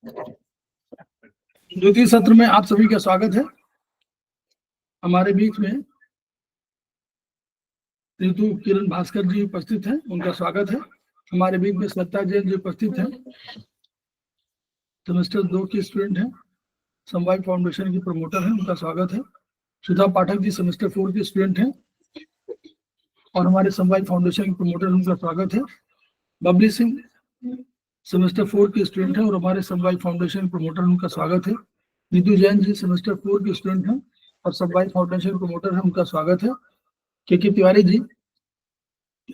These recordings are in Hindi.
द्वितीय सत्र में आप सभी का स्वागत है। हमारे बीच में ऋतु किरण भास्कर जी उपस्थित हैं, उनका स्वागत है। हमारे बीच में श्रद्धा जैन जी उपस्थित हैं, सेमेस्टर 2 की स्टूडेंट हैं, समवाय फाउंडेशन की प्रमोटर हैं, उनका स्वागत है। सुधा पाठक जी सेमेस्टर 4 की स्टूडेंट हैं और हमारे समवाय फाउंडेशन के प्रमोटर, उनका स्वागत है। बबली सिंह सेमेस्टर 4 की स्टूडेंट है और हमारे समवाय फाउंडेशन प्रमोटर, उनका स्वागत है। नीतू जैन जी सेमेस्टर 4 की स्टूडेंट हैं और समवाय फाउंडेशन प्रमोटर है, उनका स्वागत है। के तिवारी जी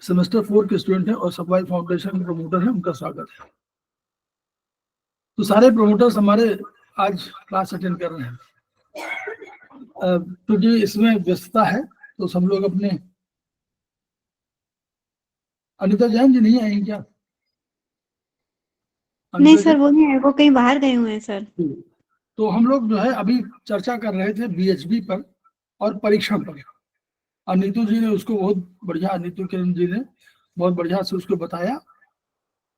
सेमेस्टर 4 के स्टूडेंट हैं और समवाय फाउंडेशन प्रमोटर है, उनका स्वागत है। तो सारे प्रमोटर्स हमारे आज क्लास अटेंड कर रहे हैं। क्योंकि इसमें व्यस्तता है तो सब लोग अपने, अनिता जैन जी नहीं आएंगे क्या? नहीं सर, वो नहीं है, वो कहीं बाहर गए हुए हैं सर। तो हम लोग जो है अभी चर्चा कर रहे थे बीएचबी पर और परीक्षण पर। नीतू जी ने उसको बहुत बढ़िया, नीतू किरण जी ने बहुत बढ़िया से उसको बताया।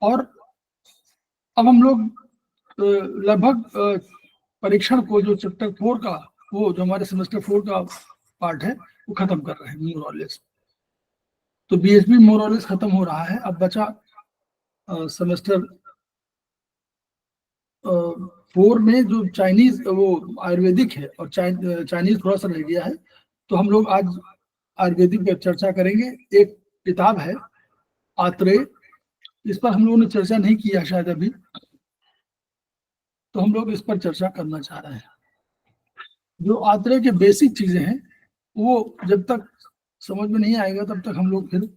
और अब हम लोग लगभग परीक्षण को, जो चैप्टर 4 का, वो जो हमारे सेमेस्टर 4 का पार्ट है, वो खत्म कर रहे हैं मोर और लेस। तो बीएचबी मोर और लेस खत्म हो रहा है। अब बचा सेमेस्टर 4 में जो चाइनीज, वो आयुर्वेदिक है और चाइनीज थोड़ा सा रह गया है। तो हम लोग आज आयुर्वेदिक पर चर्चा करेंगे। एक किताब है आत्रेय, इस पर हम लोगों ने चर्चा नहीं किया शायद अभी, तो हम लोग इस पर चर्चा करना चाह रहे हैं। जो आत्रेय के बेसिक चीजें हैं वो जब तक समझ में नहीं आएगा तब तक हम लोग फिर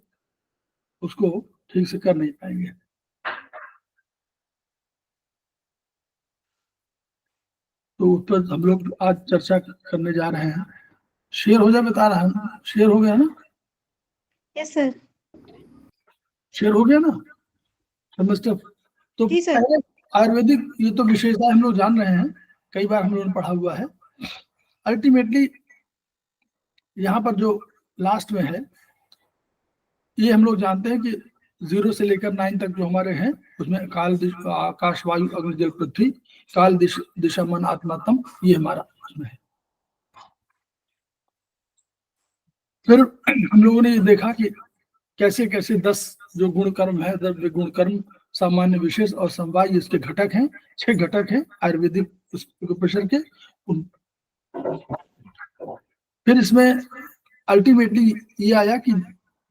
उसको ठीक से कर नहीं पाएंगे। तो उस पर हम लोग आज चर्चा करने जा रहे हैं। शेयर हो जाए, बता रहा हूँ, शेयर हो गया ना? Yes sir. शेयर हो गया ना सेमेस्टर? तो पहले आयुर्वेदिक, ये तो विशेषता हम लोग जान रहे हैं, कई बार हम लोगों ने पढ़ा हुआ है। अल्टीमेटली यहाँ पर जो लास्ट में है, ये हम लोग जानते हैं कि 0 से लेकर 9 तक जो हमारे हैं, उसमें काल, आकाश, वायु, अग्नि, जल, पृथ्वी, काल, दिशा, मन, आत्मा, तम, ये हमारा उसमें है। फिर हम लोगों ने देखा कि कैसे कैसे 10 जो गुण कर्म है, 10 गुण कर्म, सामान्य, विशेष और समवाय, इसके घटक हैं। 6 घटक हैं आयुर्वेदिक प्रोफेशन के। फिर इसमें अल्टीमेटली ये आया कि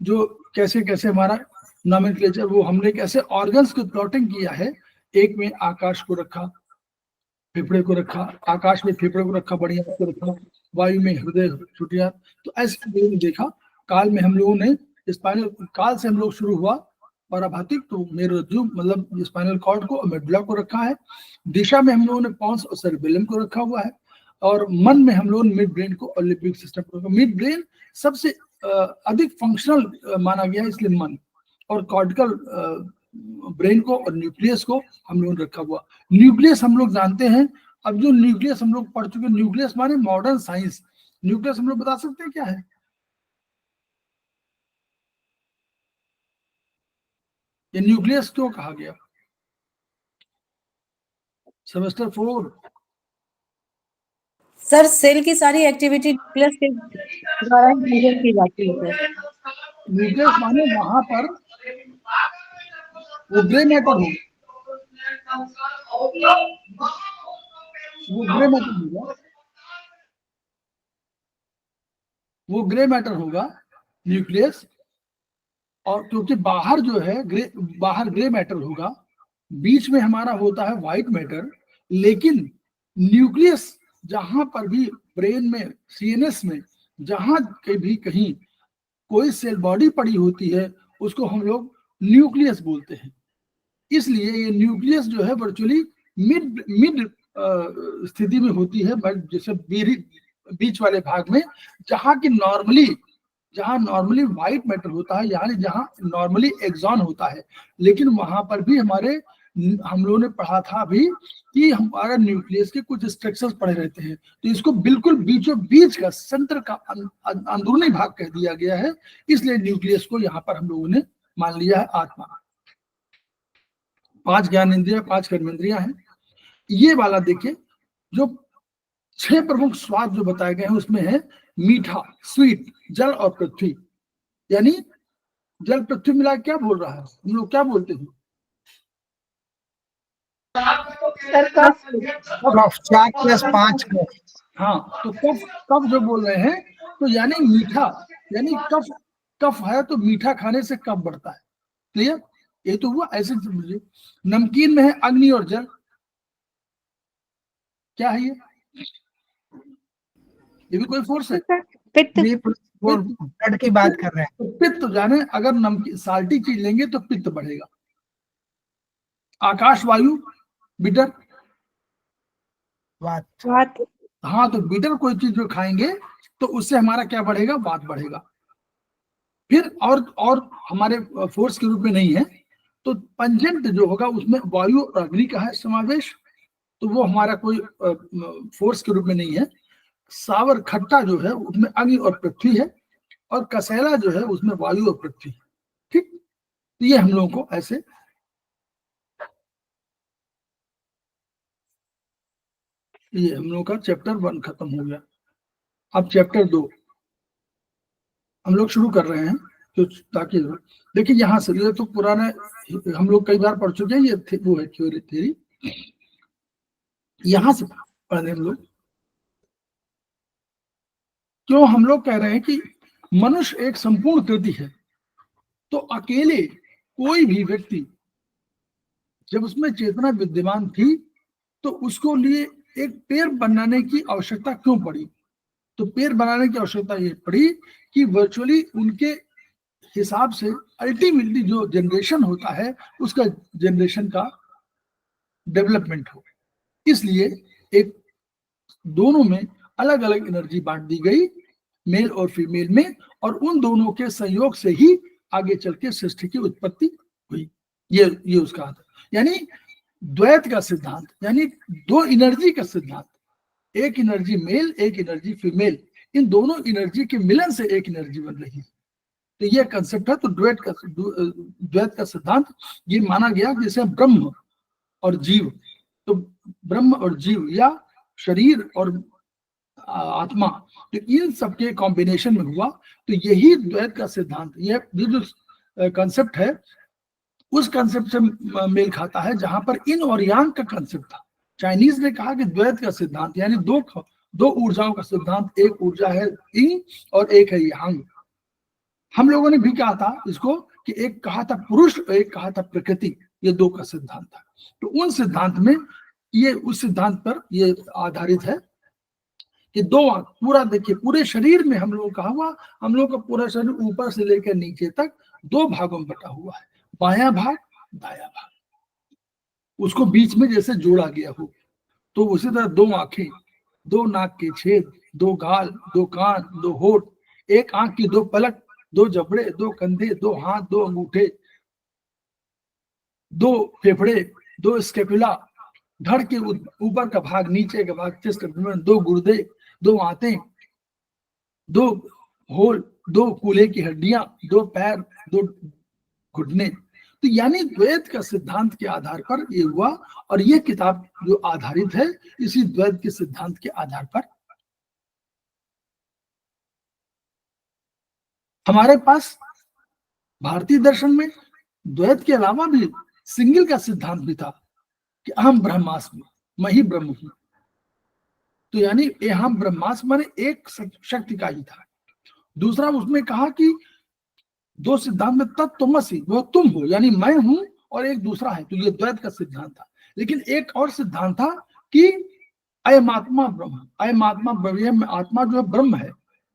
जो कैसे कैसे हमारा नॉमेनक्लेचर, वो हमने कैसे ऑर्गन्स को प्लॉटिंग किया है। एक में आकाश को रखा, फेफड़े को रखा, आकाश में फेफड़े को रखा, बढ़िया को रखा, वायु में हृदय, छुटिया। तो ऐसे हम लोगों ने देखा। काल में हम लोगों ने स्पाइनल काल से हम लोग शुरू हुआ, पराभातिक, तो मेरुरज्जु मतलब स्पाइनल कॉर्ड को, मेडुला को रखा है। दिशा में हम लोगों ने पॉन्स और सेरेबेलम को रखा हुआ है। और मन में हम लोगों ने मिड ब्रेन को और लिम्बिक सिस्टम को रखा। मिड ब्रेन सबसे अधिक फंक्शनल माना गया है, इसलिए मन, और कॉर्टिकल ब्रेन को और न्यूक्लियस को हम लोगों ने रखा हुआ। न्यूक्लियस हम लोग जानते हैं। अब जो न्यूक्लियस हम लोग पढ़ चुके, न्यूक्लियस माने मॉडर्न साइंस। न्यूक्लियस हम लोग बता सकते हैं क्या है? ये न्यूक्लियस क्यों कहा गया? सेमेस्टर 4 सर, सेल की सारी एक्टिविटी न्यूक्लियस के द्वारा ही मेजर की जाती है सर। न्यूक्लियस माने वहां पर वो ग्रे मैटर होगा, वो ग्रे मैटर होगा, वो ग्रे मैटर होगा न्यूक्लियस। और क्योंकि बाहर जो है बाहर ग्रे मैटर होगा, बीच में हमारा होता है व्हाइट मैटर। लेकिन न्यूक्लियस जहां पर भी ब्रेन में, सीएनएस में, जहां भी कहीं कोई सेल बॉडी पड़ी होती है, उसको हम लोग न्यूक्लियस बोलते हैं। इसलिए ये न्यूक्लियस जो है वर्चुअली मिड मिड स्थिति में होती है, जैसे बीच वाले भाग में, जहां की नॉर्मली व्हाइट मैटर होता है, यानी जहां नॉर्मली एक्सॉन होता है। लेकिन वहां पर भी हम लोगों ने पढ़ा था अभी कि हमारा न्यूक्लियस के कुछ स्ट्रक्चर्स पड़े रहते हैं। तो इसको बिल्कुल बीचों बीच का, सेंटर का अंदरूनी भाग कह दिया गया है। इसलिए न्यूक्लियस को यहाँ पर हम लोगों ने मान लिया है आत्मा। 5 ज्ञानेंद्रियां, 5 कर्मेंद्रियां हैं। ये वाला देखिए, जो 6 प्रमुख स्वाद जो बताए गए हैं उसमें है मीठा, स्वीट, जल और पृथ्वी। यानी जल पृथ्वी मिला क्या बोल रहा है, हम लोग क्या बोलते हैं? सर कफ। कफ, 4+5 कफ। हाँ, तो कफ, कफ जो बोल रहे हैं, तो यानी मीठा, यानी कफ, कफ है तो मीठा खाने से कफ बढ़ता है। क्लियर? ये तो हुआ। ऐसे समझिए, नमकीन में है अग्नि और जल, क्या है ये भी कोई फोर्स है। सर पित्त। ये वो ब्लड की बात कर रहे हैं। तो पित्त जाने, अगर नमकीन साल्टी चीज लेंगे तो पित्त बढ़ेगा। आकाश, वायु, बिटर, बात वात। हाँ, तो बिटर कोई चीज जो खाएंगे तो उससे हमारा क्या बढ़ेगा, वात बढ़ेगा। फिर और हमारे फोर्स के रूप में नहीं है, तो पंजेंट जो होगा उसमें वायु और अग्नि का है समावेश, तो वो हमारा कोई फोर्स के रूप में नहीं है। सावर खट्टा जो है उसमें अग्नि और पृथ्वी है, और कसैला जो है उसमें वायु और पृथ्वी। ठीक, तो ये हम लोगों को ऐसे, ये हम लोग का चैप्टर 1 खत्म हो गया। अब चैप्टर 2 हम लोग शुरू कर रहे हैं, तो ताकि देखिए यहाँ से, ये तो पुराने हम लोग कई बार पढ़ चुके हैं, ये वो है थ्योरी। यहां से पढ़ने हम लोग, क्यों हम लोग कह रहे हैं कि मनुष्य एक संपूर्ण कृति है, तो अकेले कोई भी व्यक्ति जब उसमें चेतना विद्यमान थी तो उसको लिए एक पेड़ बनाने की आवश्यकता क्यों पड़ी? तो पेड़ बनाने की आवश्यकता ये पड़ी कि वर्चुअली उनके हिसाब से अल्टीमेटली जो जनरेशन होता है उसका जनरेशन का डेवलपमेंट हो। इसलिए एक दोनों में अलग अलग एनर्जी बांट दी गई, मेल और फीमेल में, और उन दोनों के संयोग से ही आगे चल के सृष्टि की उत्पत्ति हुई। ये उसका आता, यानी द्वैत का सिद्धांत, यानी दो एनर्जी का सिद्धांत, एक एनर्जी मेल, एक एनर्जी फीमेल, इन दोनों एनर्जी के मिलन से एक एनर्जी बन रही है। तो ये कंसेप्ट है। तो द्वैत का सिद्धांत ये माना गया जैसे ब्रह्म और जीव, तो ब्रह्म और जीव या शरीर और आत्मा, तो इन सबके कॉम्बिनेशन में हुआ, तो यही द्वैत का सिद्धांत, ये जो कंसेप्ट है उस कंसेप्ट से मेल खाता है, जहां पर इन और यांग का कंसेप्ट था। चाइनीज ने कहा कि द्वैत का सिद्धांत यानी दो ऊर्जाओं का सिद्धांत, एक ऊर्जा है इंग और एक है यांग। हम लोगों ने भी कहा था इसको कि एक कहा था पुरुष और एक कहा था प्रकृति, ये दो का सिद्धांत था। तो उन सिद्धांत में ये उस सिद्धांत पर ये आधारित है कि दो आंख, पूरा देखिए पूरे शरीर में हम लोग कहा हुआ, हम लोग का पूरा शरीर ऊपर से लेकर नीचे तक दो भागों में बटा हुआ है, बायां भाग, दायां भाग, उसको बीच में जैसे जोड़ा गया हो। तो उसी तरह दो आंखें, दो नाक के छेद, दो गाल, दो कान, दो होठ, एक आंख की दो पलक, दो जबड़े, दो कंधे, दो हाथ, दो अंगूठे, दो फेफड़े, दो स्केपुला, धड़ के ऊपर का भाग, नीचे का भाग, चेस्ट एब्डोमेन, दो गुर्दे, दो आंतें, दो होल, दो कूल्हे की हड्डियां, दो पैर, दो घुटने। तो यानी द्वैत का सिद्धांत के आधार पर ये हुआ, और ये किताब जो आधारित है इसी द्वैत के सिद्धांत के आधार पर। हमारे पास भारतीय दर्शन में द्वैत के अलावा भी सिंगल का सिद्धांत भी था कि अहम ब्रह्मास्मि, मैं ही ब्रह्म हूं। तो यानी अहम ब्रह्मास्मि माने एक शक्ति का ही था। दूसरा उसमें कहा कि दो सिद्धांत में तत्त्वमसि, वो तुम हो, यानी मैं हूं और एक दूसरा है, तो ये द्वैत का सिद्धांत था। लेकिन एक और सिद्धांत था कि अयमात्मा ब्रह्म, अयमात्मा ब्रह्म, आत्मा जो है ब्रह्म है,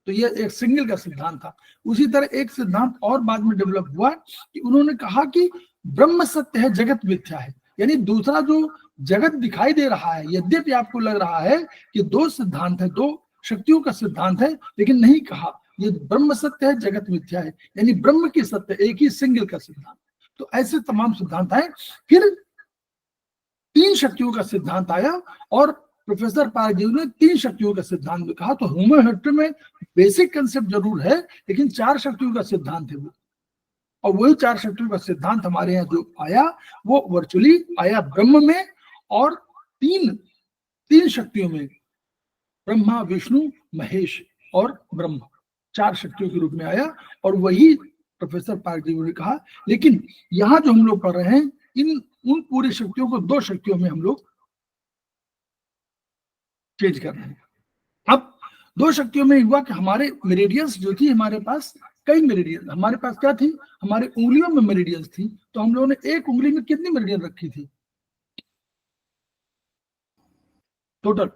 तो ये एक सिंगल का सिद्धांत था। उसी तरह एक सिद्धांत और बाद में डेवलप हुआ कि उन्होंने कहा कि ब्रह्म सत्य है, जगत मिथ्या है। यानी दूसरा जो जगत दिखाई दे रहा है, यद्यपि आपको लग रहा है कि दो सिद्धांत है, दो शक्तियों का सिद्धांत है, लेकिन नहीं कहा ये ब्रह्म सत्य है, जगत मिथ्या है, यानी ब्रह्म की सत्य, एक ही सिंगल का सिद्धांत। तो ऐसे तमाम सिद्धांत आए। फिर तीन शक्तियों का सिद्धांत आया, और प्रोफेसर पारजीव ने तीन शक्तियों का सिद्धांत में कहा। तो ह्यूमन हिस्ट्री में बेसिक कंसेप्ट जरूर है, लेकिन चार शक्तियों का सिद्धांत है वो, और वही चार शक्तियों का सिद्धांत हमारे यहाँ जो आया वो वर्चुअली आया ब्रह्म में, और तीन शक्तियों में, ब्रह्मा, विष्णु, महेश और ब्रह्म, 4 शक्तियों के रूप में आया। और वही प्रोफेसर पारगदेव ने कहा। लेकिन यहाँ जो हम लोग पढ़ रहे हैं, उन पूरी शक्तियों को 2 शक्तियों में हम लोग चेंज कर रहे हैं। अब 2 शक्तियों में हुआ कि हमारे मेरिडियंस जो थी, हमारे पास कई मेरिडियन, हमारे पास क्या थी, हमारे उंगलियों में मेरिडियंस थी। तो हम लोगों ने एक उंगली में कितनी मेरिडियन रखी थी टोटल?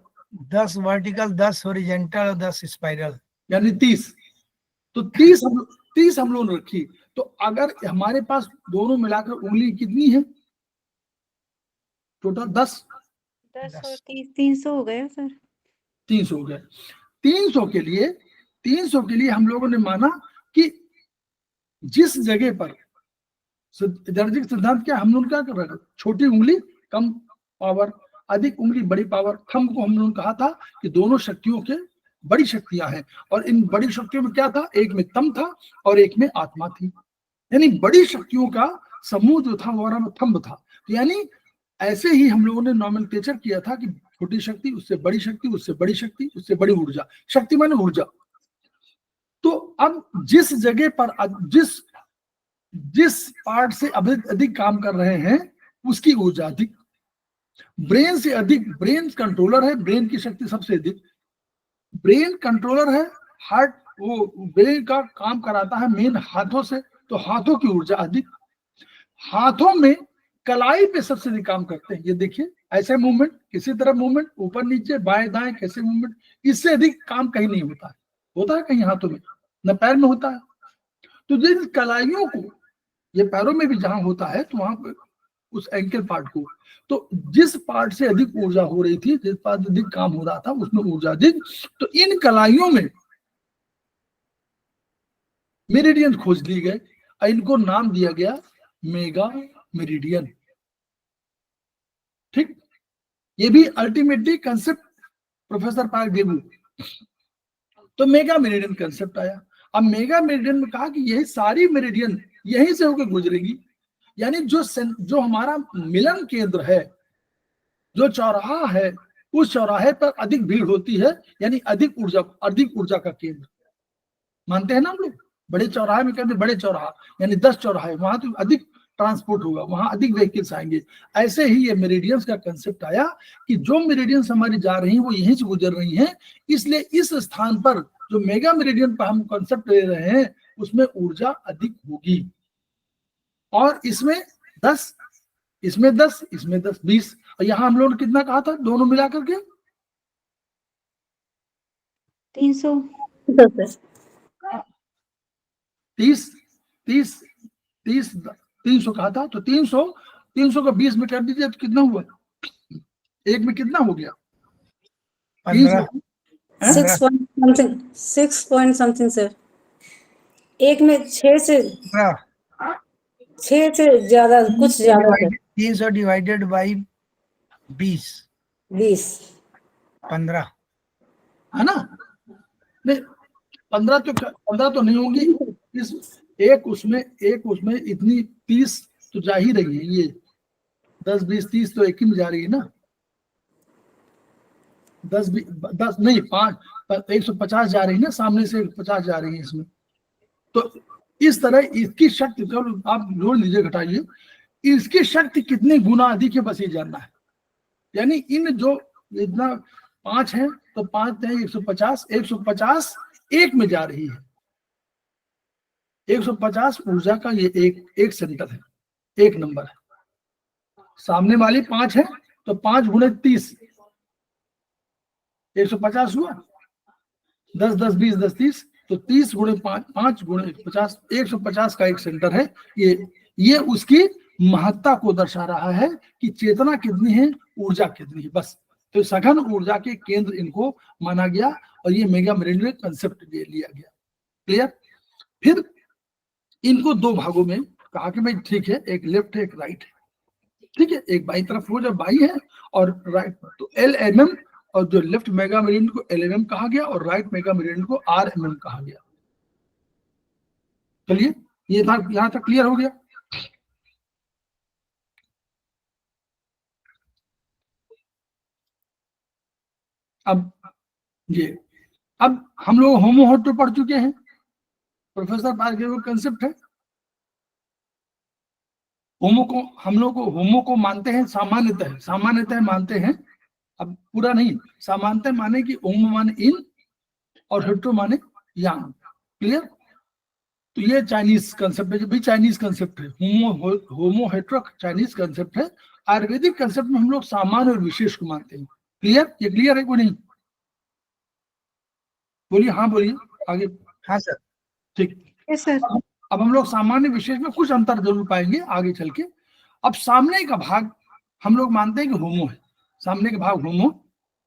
10 वर्टिकल, 10 हॉरिजॉन्टल और 10 स्पाइरल, यानी 30। तो 30 हम लोगों ने रखी। तो अगर हमारे पास दोनों मिलाकर उंगली कितनी है टोटल? 10 और 300 हो गया सर। 300 हो गया। 300 के लिए हम लोगों ने माना कि जिस जगह पर एनर्जी सिद्धांत क्या, हम लोग क्या कर रहे थे, छोटी उंगली कम पावर, अधिक उंगली बड़ी पावर। थंब को हम लोगों ने कहा था कि दोनों शक्तियों के बड़ी शक्तियां हैं, और इन बड़ी शक्तियों में क्या था, एक में तम था और एक में आत्मा थी। यानी बड़ी शक्तियों का समूह जो था हमारा में थंब था। यानी ऐसे ही हम लोगों ने नॉमेनक्लेचर किया था कि छोटी शक्ति, उससे बड़ी शक्ति, उससे बड़ी शक्ति, उससे बड़ी ऊर्जा। शक्ति माने ऊर्जा। तो अब जिस जगह पर जिस पार्ट से अधिक काम कर रहे हैं उसकी ऊर्जा अधिक, ब्रेन से अधिक, ब्रेन कंट्रोलर है, ब्रेन की शक्ति सबसे अधिक, ब्रेन कंट्रोलर है, हार्ट वो ब्रेन का काम कराता है मेन हाथों से, तो हाथों की ऊर्जा अधिक। हाथों में कलाई पे सबसे अधिक काम करते हैं। ये देखिए, ऐसे मूवमेंट, किसी तरह मूवमेंट, ऊपर नीचे बाएं दाएं कैसे मूवमेंट, इससे अधिक काम कहीं नहीं होता है। होता है कहीं हाथों में, न पैर में होता है। तो जिन कलाइयों को, ये पैरों में भी जहां होता है, तो वहां पे उस एंकल पार्ट को, तो जिस पार्ट से अधिक ऊर्जा हो रही थी, जिस पार्ट अधिक काम हो रहा था, उसमें ऊर्जा अधिक। तो इन कलाइयों में मेरिडियन खोज लिए गए और इनको नाम दिया गया मेगा मेरिडियन। ठीक, ये भी अल्टीमेटली कंसेप्ट प्रोफेसर पारगदेव। तो मेगा मेरिडियन कंसेप्ट आया। अब मेगा मेरिडियन में कहा कि यही सारी मेरिडियन यहीं से होकर गुजरेगी। यानी जो हमारा मिलन केंद्र है, जो चौराहा है, उस चौराहे पर अधिक भीड़ होती है, यानी अधिक ऊर्जा का केंद्र। मानते हैं ना हम लोग, बड़े चौराहे में कहते हैं बड़े चौराहा, यानी 10 चौराहे, वहां तो अधिक ट्रांसपोर्ट होगा, वहां अधिक व्हीकल्स आएंगे। ऐसे ही ये मेरिडियंस का कंसेप्ट आया कि जो मेरिडियंस हमारी जा रही हैं वो यहीं से गुजर रही हैं, इसलिए इस स्थान पर जो मेगा मेरिडियन पर हम कंसेप्ट ले रहे हैं, उसमें ऊर्जा अधिक होगी। और इसमें 10, इसमें 10, इसमें 10, 20। और यहाँ हम लोगों ने कितना कहा था दोनों मिलाकर के? 300 30 30 30 300 कहा था। तो 300 को 20 में कर दीजिए तो कितना हुआ? एक में कितना हो गया? 15, 6 पॉइंट समथिंग सर। एक में 6 से 6 से ज्यादा, कुछ ज्यादा सर। 300 डिवाइडेड बाई 20, 15 है ना? नहीं, 15 तो नहीं होंगी। एक उसमें इतनी 30 तो जा ही रही है। ये 10 20 30 तो एक ही में जा रही है ना। 10 नहीं 5 150 जा रही है ना, सामने से 50 जा रही है इसमें। तो इस तरह इसकी शक्ति, चलो आप जोड़ लीजिए, घटाइए, इसकी शक्ति कितने गुना अधिक है, बस ये जानना है। यानी इन जो इतना 5 है तो 5 है 150 एक में जा रही है। 150 ऊर्जा का ये एक सेंटर है, एक नंबर है। सामने वाली 5 है तो 5 गुणे 30, 150 हुआ। 10 10 20 10 30, तो 30 गुणे 5 गुणे 50, 150 का एक सेंटर है। ये उसकी महत्ता को दर्शा रहा है कि चेतना कितनी है, ऊर्जा कितनी है, बस। तो सघन ऊर्जा के केंद्र इनको माना गया और ये मेगा मेरिडियन कंसेप्ट दे लिया गया। क्लियर? फिर इनको 2 भागों में कहा कि भाई ठीक है, एक लेफ्ट है एक राइट है। ठीक है, एक बाई तरफ हो, जो बाई है, और राइट, तो LMM, और जो लेफ्ट मेगा मेरिडियन को LMM कहा गया और राइट मेगा मेरिडियन को RMM कहा गया। चलिए, ये था, यहां तक क्लियर हो गया। अब ये अब हम लोग होमो तो पढ़ चुके हैं, प्रोफेसर पार्कर वो कंसेप्ट है। होमो को हम लोग को होमो को मानते हैं सामान्यतः मानते हैं, अब पूरा नहीं, सामान्यतः माने कि होमो माने इन और हेट्रो माने यांग। क्लियर? तो ये चाइनीज कंसेप्ट है, जो भी चाइनीज कंसेप्ट है, होमो हेट्रो चाइनीज कंसेप्ट है। आयुर्वेदिक कंसेप्ट में हम लोग सामान्य और विशेष को मानते हैं। क्लियर? ये क्लियर है को नहीं? बोलिए, हाँ बोलिए आगे। हाँ सर। ठीक। Yes sir. अब हम लोग सामान्य विशेष में कुछ अंतर जरूर पाएंगे आगे चल के। अब सामने का भाग हम लोग मानते हैं कि होमो है, सामने का भाग होमो,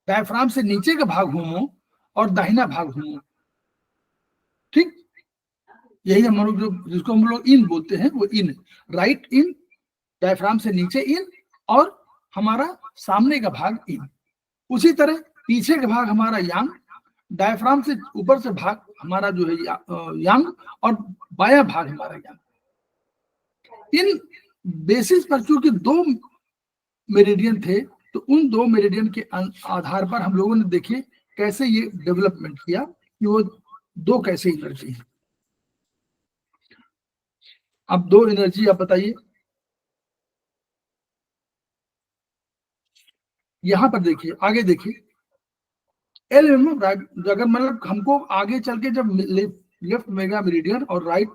डायफ्राम से नीचे का भाग होमो और दाहिना भाग होमो। ठीक, यही हम लोग जो जिसको हम लोग इन बोलते हैं वो इन, राइट इन, डायफ्राम से नीचे इन और हमारा सामने का भाग इन। उसी तरह पीछे का भाग हमारा यांग, डायफ्राम से ऊपर से भाग हमारा जो है यांग और बायां भाग हमारा यांग। इन बेसिस पर चूंकि 2 मेरिडियन थे, तो उन 2 मेरिडियन के आधार पर हम लोगों ने देखे कैसे ये डेवलपमेंट किया कि वो 2 कैसे एनर्जी है। अब 2 एनर्जी आप बताइए। यहां पर देखिए, आगे देखिए, एलएमएम अगर मतलब हमको आगे चल के जब लेफ्ट मेगा मेरिडियन और राइट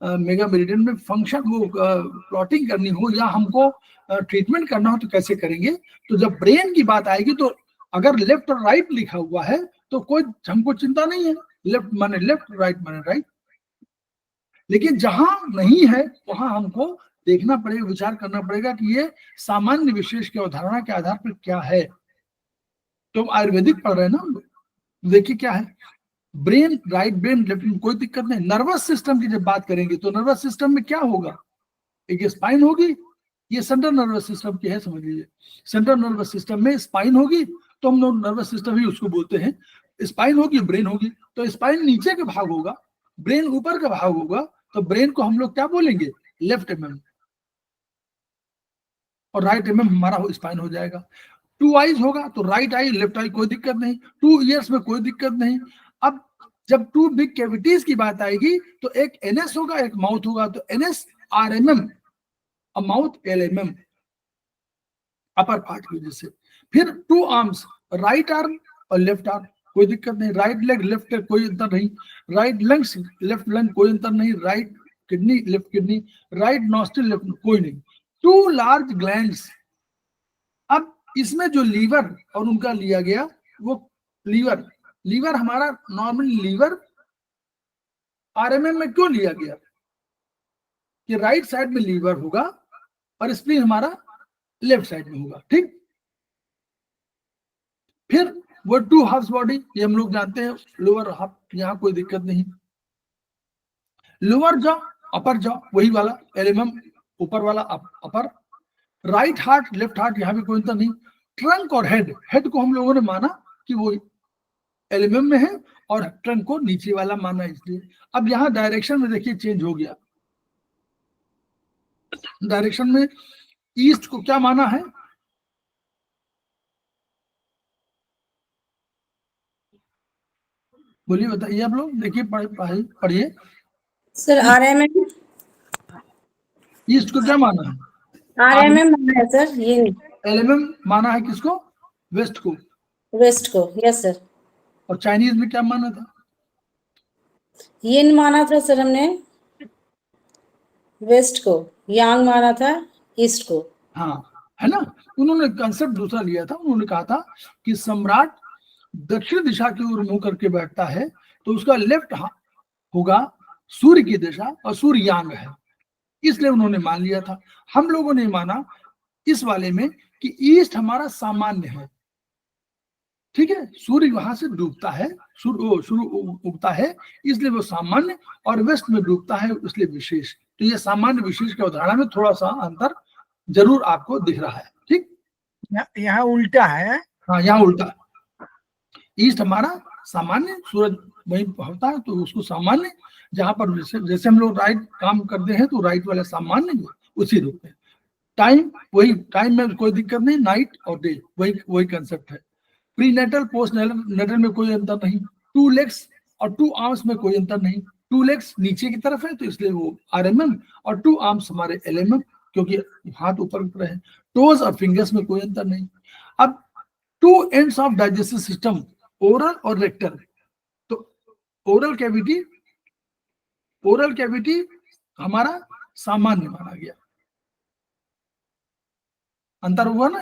मेगा मेरिडियन में फंक्शन वो प्लॉटिंग करनी हो या हमको ट्रीटमेंट करना हो तो कैसे करेंगे? तो जब ब्रेन की बात आएगी तो अगर लेफ्ट और राइट लिखा हुआ है तो कोई हमको चिंता नहीं है, लेफ्ट माने लेफ्ट, राइट माने राइट। लेकिन जहां नहीं है वहां हमको देखना पड़ेगा, विचार करना पड़ेगा कि ये सामान्य विशेष की अवधारणा के आधार पर क्या है। तो आयुर्वेदिक पढ़ रहे हैं ना, देखिए क्या है, brain, right brain, left brain, कोई दिक्कत नहीं। नर्वस सिस्टम की जब बात करेंगे तो नर्वस सिस्टम में क्या होगा? एक स्पाइन होगी, ये सेंट्रल नर्वस सिस्टम की है, समझ लीजिए। सेंट्रल नर्वस सिस्टम में स्पाइन होगी तो हम लोग नर्वस सिस्टम ही उसको बोलते हैं। स्पाइन होगी, ब्रेन होगी, तो स्पाइन नीचे का भाग होगा, ब्रेन ऊपर का भाग होगा, तो ब्रेन को हम लोग क्या बोलेंगे? लेफ्ट एमएम, और राइट एमएम हमारा स्पाइन हो जाएगा। 2 आईज होगा तो राइट आई, लेफ्ट आई, कोई दिक्कत नहीं। 2 ईयर्स में कोई दिक्कत नहीं। अब जब 2 बिग कैविटीज की बात आएगी तो एक एनएस होगा, एक माउथ होगा, तो एनएस आरएमएम और माउथ एलएमएम अपर पार्ट की वजह से। फिर 2 आर्म्स, राइट आर्म और लेफ्ट आर्म, कोई दिक्कत नहीं। राइट लेग, लेफ्ट लेग, कोई अंतर नहीं। राइट लंग्स, लेफ्ट लंग, कोई अंतर नहीं। Right kidney, left kidney, right nostril, left, कोई नहीं। 2 लार्ज ग्लैंड्स। अब इसमें जो लीवर और उनका लिया गया वो लीवर हमारा नॉर्मल लीवर आरएमएम में क्यों लिया गया कि राइट साइड में लीवर होगा और स्प्लीन हमारा लेफ्ट साइड में होगा। ठीक, फिर वो 2 हाफ्स बॉडी, ये हम लोग जानते हैं, लोअर हाफ, यहां कोई दिक्कत नहीं। लोअर जॉ, अपर जॉ, वही वाला एलएमएम, ऊपर वाला अपर। राइट हार्ट, लेफ्ट हार्ट, यहाँ भी कोई अंतर नहीं। ट्रंक और हेड को हम लोगों ने माना कि वो एलएमएम में है और ट्रंक को नीचे वाला माना, इसलिए। अब यहाँ डायरेक्शन में देखिए चेंज हो गया। डायरेक्शन में ईस्ट को क्या माना है? बोलिए, बताइए आप लोग, देखिए पढ़िए। सर आरएमएम, ईस्ट को क्या माना है? आरएमएम माना है सर, ये एलएमएम माना है किसको? वेस्ट को। वेस्ट को, यस सर। और चाइनीज में क्या माना था? यिन माना था सर हमने वेस्ट को, यांग माना था ईस्ट को। हाँ, है ना। उन्होंने कंसेप्ट दूसरा लिया था। उन्होंने कहा था कि सम्राट दक्षिण दिशा की ओर मुंह करके बैठता है तो उसका लेफ्ट होगा सूर्य की दिशा और सूर्य यांग है, इसलिए उन्होंने मान लिया था। हम लोगों ने माना इस वाले में कि ईस्ट हमारा सामान्य है, ठीक है, सूर्य वहां से डूबता है, सूर्य उगता है, इसलिए वो सामान्य, और वेस्ट में डूबता है इसलिए विशेष। तो ये सामान्य विशेष की अवधारणा में थोड़ा सा अंतर जरूर आपको दिख रहा है। ठीक, यहाँ उल्टा है। हाँ, यहाँ उल्टा। ईस्ट हमारा सामान्य, सूरज वहीं होता है तो उसको सामान्य, जहां पर जैसे हम लोग राइट काम करते हैं तो राइट वाला सामान्य, उसी रूप में। टाइम, वही टाइम में कोई दिक्कत नहीं, नाइट और डे, वही कंसेप्ट है। प्रीनेटल पोस्ट नेटल में कोई अंतर नहीं, 2 लेग्स और 2 आर्म्स में कोई अंतर नहीं, 2 लेग्स नीचे की तरफ है तो इसलिए वो RMM और 2 आर्म्स हमारे LMM, क्योंकि हाथ ऊपर ऊपर है। टोज और फिंगर्स में कोई अंतर नहीं। अब 2 ends of digestive system, oral और रेक्टल, तो ओरल कैविटी हमारा सामान्य माना गया। अंतर हुआ ना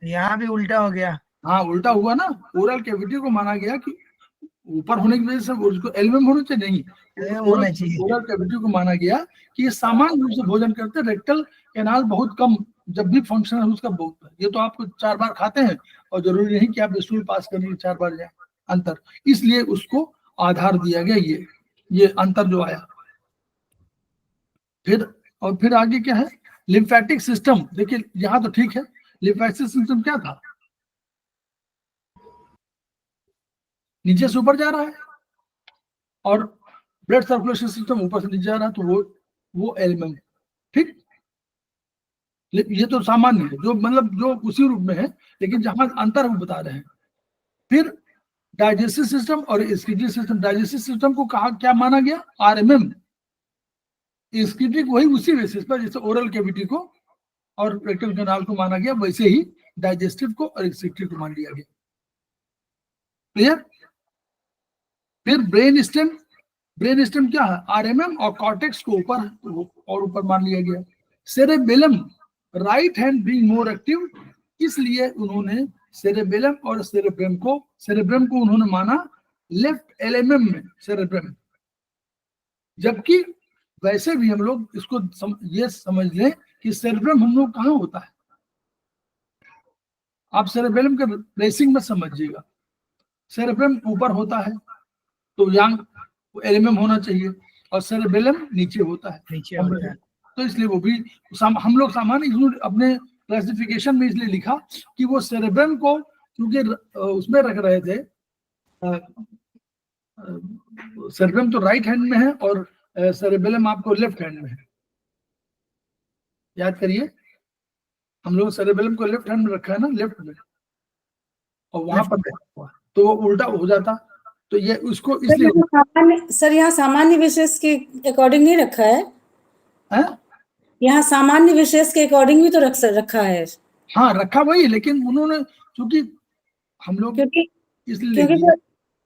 यहाँ भी उल्टा हो गया। हाँ उल्टा हुआ ना, ओरल कैविटी को माना गया कि ऊपर होने की वजह से उसको एल्बम होना चाहिए, नहीं, होना चाहिए। ओरल कैविटी को माना गया कि ये सामान्य रूप से भोजन करते हैं, रेक्टल कैनाल बहुत कम, जब भी फंक्शन है उसका बहुत है। ये तो आपको 4 बार खाते हैं और जरूरी नहीं कि आप स्टूल पास करने के 4 बार जाए, अंतर, इसलिए उसको आधार दिया गया ये अंतर जो आया। फिर आगे क्या है, लिम्फेटिक सिस्टम। देखिए यहाँ तो ठीक है, लिम्फेटिक सिस्टम क्या था, नीचे से ऊपर जा रहा है, और ब्लड सर्कुलेशन सिस्टम ऊपर से नीचे जा रहा है, तो वो एलिमेंट, ठीक, ये तो सामान्य है, जो मतलब जो उसी रूप में है, लेकिन जहां अंतर हम बता रहे हैं। फिर डाइजेस्टिव सिस्टम और एक्सक्रीटरी सिस्टम। डाइजेस्टिव सिस्टम को कहा क्या माना गया, RMM। एक्सक्रीटरी वही उसी बेसिस पर जैसे ओरल कैविटी को और रेक्टल कैनाल को माना गया, वैसे ही डाइजेस्टिव को और एक्सक्रीटरी को मान लिया गया। क्लियर। फिर ब्रेन स्टेम क्या है, RMM और कॉर्टेक्स को ऊपर मान लिया गया। Cerebellum, right hand being more active, इसलिए उन्होंने सेरेबेलम और सेरेब्रम को उन्होंने माना लेफ्ट LMM में सेरेब्रम। जबकि वैसे भी हम लोग इसको ये समझ लें कि सेरेब्रम हम लोग कहाँ होता है, आप सेरेबेलम का रेसिंग में समझिएगा, सेरेब्रम ऊपर होता है तो यांग LMM होना चाहिए, और सेरेबेलम नीचे होता है, नीचे होता है। तो इसलिए वो भी हम लोग सामान्य अपने क्लासिफिकेशन में इसलिए लिखा कि वो सेरेब्रम को क्योंकि उसमें रख रहे थे, सेरेब्रम तो राइट हैंड में है और सेरेबेलम आपको लेफ्ट हैंड में है, याद करिए, हम लोग सेरेबेलम को लेफ्ट हैंड में रखा है ना, लेफ्ट में, और वहां पर तो वो उल्टा हो जाता, तो ये उसको इसलिए सर यहाँ सामान्य विशेष के अकॉर्डिंग नहीं रखा है, यहाँ सामान्य विशेष के अकॉर्डिंग भी तो रखा है। हाँ रखा वही, लेकिन उन्होंने चूंकि हम लोग क्योंकि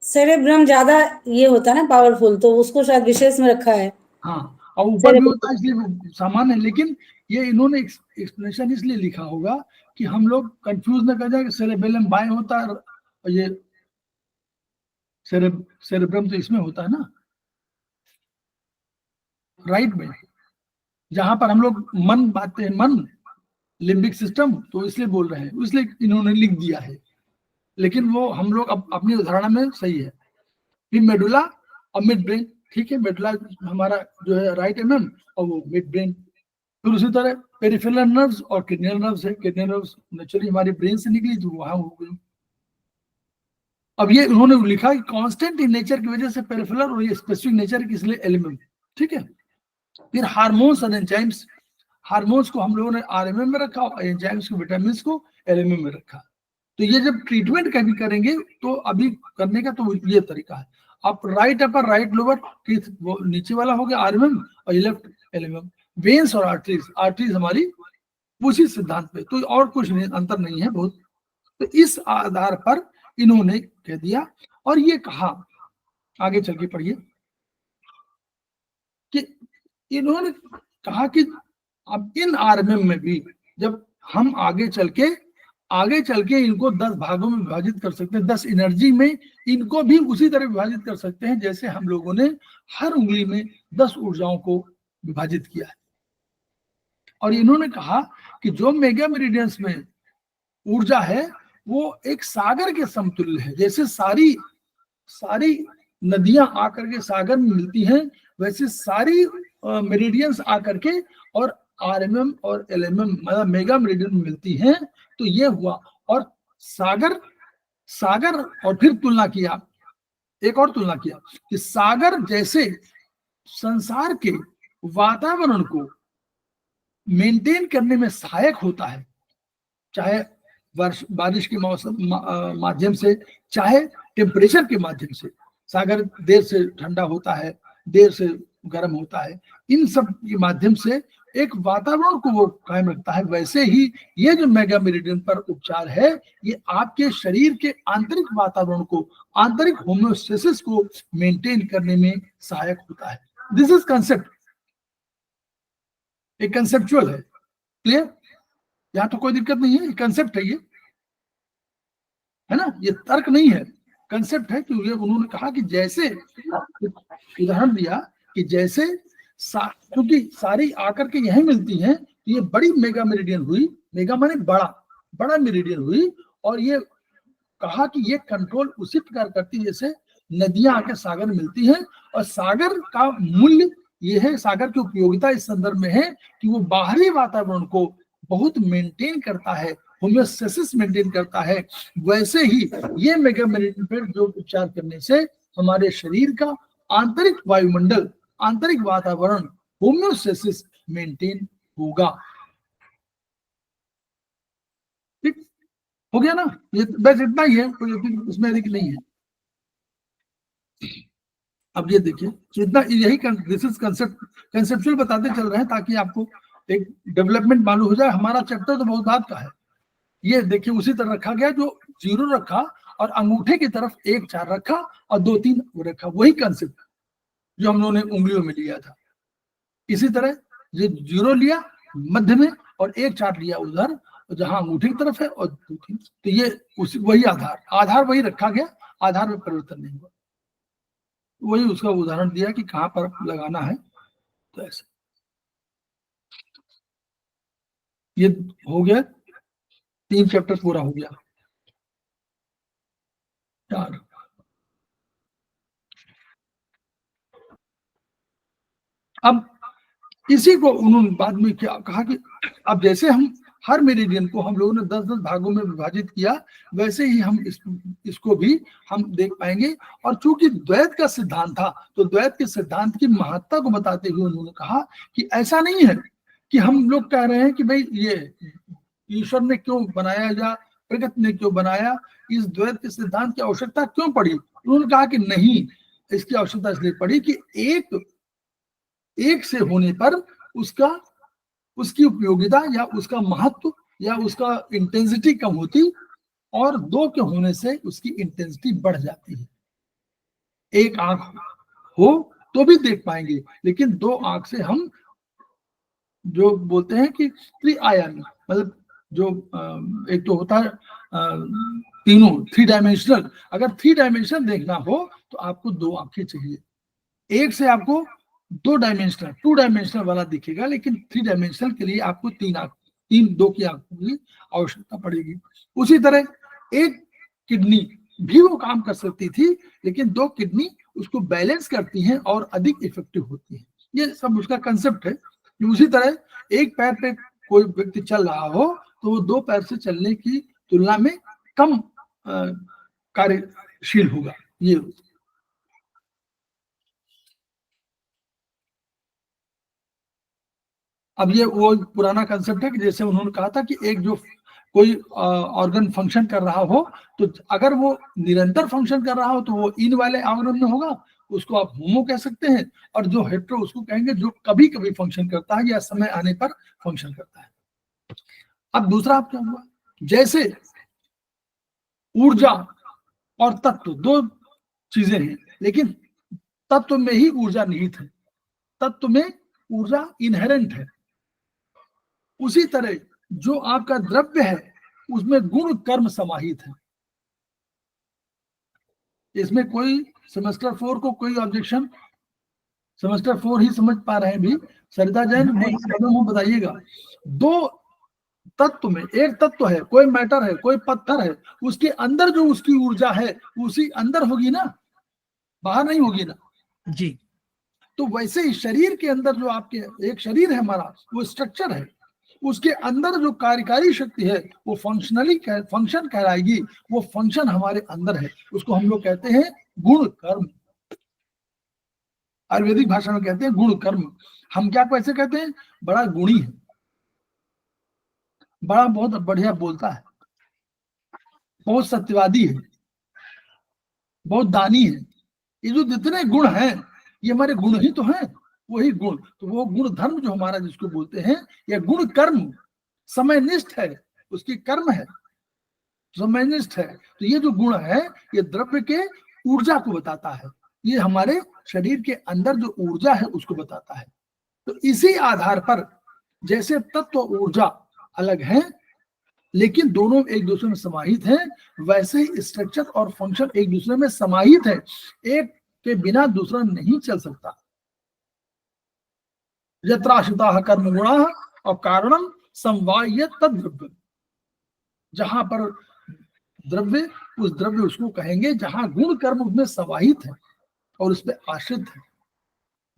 सेरेब्रम ज्यादा ये होता है ना पावरफुल, तो उसको शायद विशेष में रखा है। हाँ, और ऊपर भी होता है इसलिए सामान्य है, लेकिन ये इन्होंने एक्सप्लेनेशन इसलिए लिखा होगा कि हम लोग कंफ्यूज न कर जाए कि सेरेबेलम बाएं होता है और ये सेरेब्रम तो इसमें होता है ना, राइट में, जहां पर हम लोग मन बातें हैं, मन लिम्बिक सिस्टम, तो इसलिए बोल रहे हैं, इसलिए इन्होंने लिख दिया है, लेकिन वो हम लोग अपनी उदाहरण में सही है। फिर मेडुला और मिड ब्रेन, ठीक है, मेडुला हमारा जो है राइट MM और वो मिड ब्रेन। फिर उसी तरह पेरिफेरल नर्व्स और किडनी नर्व्स है, किडनी नर्व्स नेचुरली हमारी ब्रेन से निकली तो वहां हो गई। अब ये उन्होंने लिखा कि कांस्टेंट इन नेचर की वजह से पेरिफेरल और ये स्पेसिफिक नेचर की इसलिए LMM, ठीक है। फिर हार्मोन्स और एंजाइम्स, हार्मोन्स को हम लोगों ने RMM में रखा और एंजाइम्स को, विटामिन को LMM में रखा। तो ये जब ट्रीटमेंट कभी करेंगे तो अभी करने का तो ये तरीका है, आप राइट अपर राइट लोअर वो नीचे वाला हो गया RMM और ये लेफ्ट LMM। वेन्स और आर्टरीज हमारी उसी सिद्धांत पे, तो और कुछ नहीं, अंतर नहीं है बहुत। तो इस आधार पर इन्होंने कह दिया, और ये कहा, आगे चल के पढ़िए, कि इन्होंने कहा कि अब इन RMM में भी जब हम आगे चल के इनको 10 भागों में विभाजित कर सकते हैं, 10 एनर्जी में इनको भी उसी तरह विभाजित कर सकते हैं जैसे हम लोगों ने हर उंगली में 10 ऊर्जाओं को विभाजित किया है। और इन्होंने कहा कि जो मेगा मेरिडियंस में ऊर्जा है वो एक सागर के समतुल्य है, जैसे सारी नदियां आकर के सागर में मिलती हैं, वैसे सारी मेरिडियंस आकर के और RMM और LMM मतलब मेगा मेरिडियन में मिलती हैं। तो ये हुआ, और सागर और फिर तुलना किया, एक और तुलना किया कि सागर जैसे संसार के वातावरण को मेंटेन करने में सहायक होता है, चाहे बारिश के मौसम माध्यम से, चाहे टेम्परेचर के माध्यम से। सागर देर से ठंडा होता है, देर से गर्म होता है, इन सब के माध्यम से एक वातावरण को वो कायम रखता है। वैसे ही ये जो मेगा मेरिडियन पर उपचार है, ये आपके शरीर के आंतरिक वातावरण को, आंतरिक होम्योस्टेसिस को मेंटेन करने में सहायक होता है। दिस इज कंसेप्ट, एक कंसेप्चुअल है। क्लियर? यहां तो कोई दिक्कत नहीं है, कंसेप्ट है ये, है ना, ये तर्क नहीं है, कंसेप्ट है। क्योंकि उन्होंने कहा कि जैसे, उदाहरण दिया कि जैसे क्योंकि सारी आकर के यही मिलती हैं, ये बड़ी मेगा मेरिडियन हुई, मेगा माने बड़ा मेरिडियन हुई, और ये कहा कि ये कंट्रोल उसी प्रकार करती है जैसे नदियां आके सागर में मिलती हैं। और सागर का मूल्य ये है, सागर की उपयोगिता इस संदर्भ में है कि वो बाहरी वातावरण को बहुत मेंटेन करता है, होम्योस्टेसिस मेंटेन करता है। वैसे ही ये मेगा मेरिडियन पर जो उपचार करने से हमारे शरीर का आंतरिक वायुमंडल, आंतरिक वातावरण, होम्योस्टेसिस मेंटेन होगा। ठीक हो गया ना? ये बस इतना ही है, कोई उसमें अधिक नहीं है। अब ये देखिए, इतना यही दिस इज कंसेप्चुअल बताते चल रहे हैं ताकि आपको एक डेवलपमेंट मालूम हो जाए। हमारा चैप्टर तो बहुत बात का है। ये देखिए उसी तरह रखा गया, जो 0 रखा और अंगूठे की तरफ 1 4 रखा और 2 3 रखा, वही कंसेप्ट जो हम लोगों ने उंगलियों में लिया था। इसी तरह ये 0 लिया मध्य में और 1 4 लिया उधर जहां अंगूठे की तरफ है और 2 3, तो ये वही आधार वही रखा गया, आधार में परिवर्तन नहीं हुआ। वही उसका उदाहरण दिया कि कहां पर लगाना है। तो ऐसे ये हो गया, 3 चैप्टर पूरा हो गया। 4 अब इसी को उन्होंने बाद में क्या कहा कि अब जैसे हम हर मेरिडियन को हम लोगों ने 10-10 भागों में विभाजित किया, वैसे ही हम इसको भी हम देख पाएंगे। और चूंकि द्वैत का सिद्धांत था, तो द्वैत के सिद्धांत की महत्ता को बताते हुए उन्होंने कहा कि ऐसा नहीं है कि हम लोग कह रहे हैं कि भाई ये ईश्वर ने क्यों बनाया या प्रकृति ने क्यों बनाया, इस द्वैत के सिद्धांत की आवश्यकता क्यों पड़ी। उन्होंने कहा कि नहीं, इसकी आवश्यकता इसलिए पड़ी कि एक से होने पर उसकी उपयोगिता या उसका महत्व या उसका इंटेंसिटी कम होती, और 2 के होने से उसकी इंटेंसिटी बढ़ जाती है। एक आंख हो तो भी देख पाएंगे, लेकिन 2 आंख से हम जो बोलते हैं कि त्रिआयामी, मतलब जो एक तो होता है तीनों 3 डायमेंशनल। अगर 3 डायमेंशनल देखना हो तो आपको 2 आंखें चाहिए। एक से आपको 2 डायमेंशनल वाला दिखेगा, लेकिन 3 डायमेंशनल के लिए आपको 2 की आंखों की आवश्यकता पड़ेगी। उसी तरह एक किडनी भी वो काम कर सकती थी, लेकिन 2 किडनी उसको बैलेंस करती हैं और अधिक इफेक्टिव होती है। ये सब उसका कंसेप्ट है। उसी तरह एक पैर पे कोई व्यक्ति चल रहा हो तो वो 2 पैर से चलने की तुलना में कम कार्यशील होगा। ये अब ये वो पुराना कंसेप्ट है कि जैसे उन्होंने कहा था कि एक जो कोई ऑर्गन फंक्शन कर रहा हो, तो अगर वो निरंतर फंक्शन कर रहा हो तो वो इन वाले ऑर्गन में होगा, उसको आप होमो कह सकते हैं। और जो हेट्रो उसको कहेंगे जो कभी कभी फंक्शन करता है या समय आने पर फंक्शन करता है। अब दूसरा आप क्या हुआ, जैसे ऊर्जा और तत्व 2 चीजें हैं, लेकिन तत्व में ही ऊर्जा निहित है, तत्व में ऊर्जा इनहेरेंट है। उसी तरह जो आपका द्रव्य है उसमें गुण कर्म समाहित है। इसमें कोई सेमेस्टर 4 को कोई ऑब्जेक्शन? सेमेस्टर 4 ही समझ पा रहे हैं भी? सरिता जैन बताइएगा। 2 तत्व में, एक तत्व है, कोई मैटर है, कोई पत्थर है, उसके अंदर जो उसकी ऊर्जा है उसी अंदर होगी ना, बाहर नहीं होगी ना जी। तो वैसे ही शरीर के अंदर जो आपके एक शरीर है हमारा, वो स्ट्रक्चर है, उसके अंदर जो कार्यकारी शक्ति है वो फंक्शन कहलाएगी। वो फंक्शन हमारे अंदर है, उसको हम लोग कहते हैं गुण कर्म। आयुर्वेदिक भाषा में कहते हैं गुण कर्म। हम क्या कैसे कहते हैं? बड़ा गुणी है, बड़ा बहुत बढ़िया बोलता है, बहुत सत्यवादी है, बहुत दानी है। ये जो जितने गुण हैं ये हमारे गुण ही तो हैं, वही गुण। तो वो गुण धर्म जो हमारा जिसको बोलते हैं, या गुण कर्म समयनिष्ठ है, उसकी कर्म है समयनिष्ठ है। तो ये जो गुण है ये द्रव्य के ऊर्जा को बताता है, ये हमारे शरीर के अंदर जो ऊर्जा है उसको बताता है। तो इसी आधार पर जैसे तत्व ऊर्जा अलग है लेकिन दोनों एक दूसरे में समाहित हैं, वैसे ही स्ट्रक्चर और फंक्शन एक दूसरे में समाहित है, एक के बिना दूसरा नहीं चल सकता। यत्राश्रिताः कर्म गुणाः और कारणम समवाय तद्द्रव्य, जहां पर द्रव्य, उस द्रव्य उसको कहेंगे जहां गुण कर्म उसमें समाहित है और उस पर आश्रित है।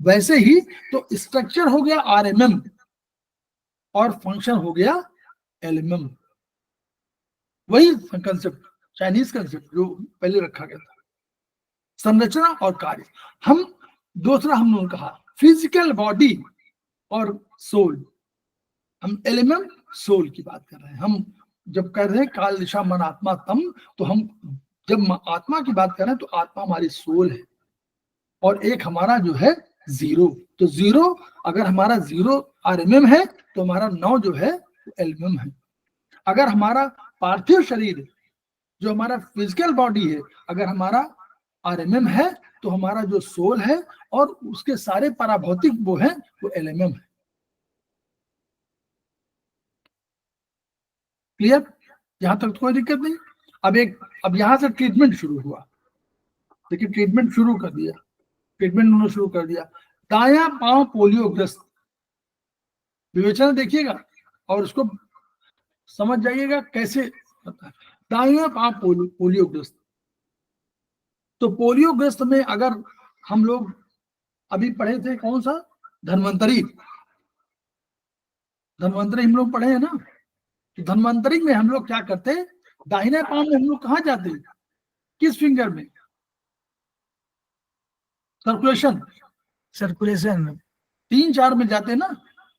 वैसे ही तो स्ट्रक्चर हो गया आरएमएम और फंक्शन हो गया एलएमएम, वही कंसेप्ट, चाइनीज कंसेप्ट जो पहले रखा गया था, संरचना और कार्य। हम दूसरा हम लोगों ने कहा फिजिकल बॉडी और सोल, हम एलिमेंट सोल की बात कर रहे हैं। हम जब कर रहे हैं काल दिशा मन आत्मा तम, तो हम जब आत्मा की बात कर रहे हैं तो आत्मा हमारी सोल है और एक हमारा जो है जीरो। तो जीरो अगर हमारा जीरो आरएमएम है तो हमारा 9 जो है एलएमएम है। अगर हमारा पार्थिव शरीर जो हमारा फिजिकल बॉडी है अगर हमारा आरएमएम है तो हमारा जो सोल है और उसके सारे पराभौतिक वो है वो एलएमएम है। क्लियर? यहां तक तो कोई दिक्कत नहीं। अब यहां से ट्रीटमेंट शुरू हुआ। देखिए ट्रीटमेंट शुरू कर दिया, ट्रीटमेंट उन्होंने शुरू कर दिया। दायां पांव पोलियोग्रस्त, विवेचना देखिएगा और उसको समझ जाइएगा कैसे होता है। दायां पांव पोलियोग्रस्त, तो पोलियोग्रस्त में अगर हम लोग अभी पढ़े थे कौन सा, धन्वंतरी हम लोग पढ़े हैं ना। तो धन्वंतरी में हम लोग क्या करते, दाहिने पांव में हम लोग कहाँ जाते, किस फिंगर में, सर्कुलेशन 3-4 में जाते ना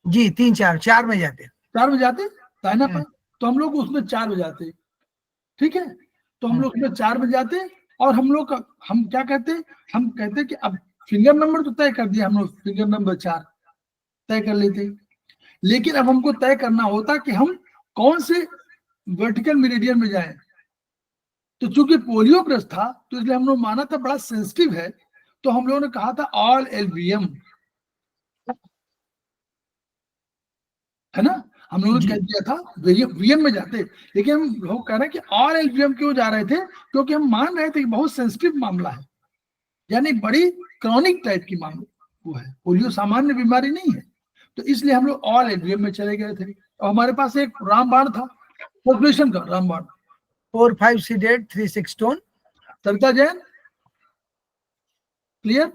जी, 3-4 में जाते, 4 में जाते दाहिना पांव, तो हम लोग उसमें 4 में जाते। ठीक है, तो हम लोग उसमें 4 में जाते और हम क्या कहते, हम कहते कि अब फिंगर नंबर तो तय कर दिया हम लोग, फिंगर नंबर 4 तय कर लेते, लेकिन अब हमको तय करना होता कि हम कौन से वर्टिकल मेरिडियन में जाएं। तो चूंकि पोलियोग्रस्त था तो इसलिए हम लोग माना था बड़ा सेंसिटिव है, तो हम लोगों ने कहा था ऑल एलवीएम, है ना, हम लोगों ने कह दिया था वीएम में जाते। लेकिन हम लोग कह रहे हैं कि ऑल एलवीएम क्यों जा रहे थे, क्योंकि हम मान रहे थे कि बहुत सेंसिटिव मामला है, यानी बड़ी क्रॉनिक टाइप की मामला वो है, पोलियो सामान्य बीमारी नहीं है, तो इसलिए हम लोग ऑल एलवीएम में चले गए थे। और हमारे पास एक रामबाण था, पॉपुलेशन का रामबाण, 4-5 सीडेड 3-6 स्टोन। सरिता जैन क्लियर?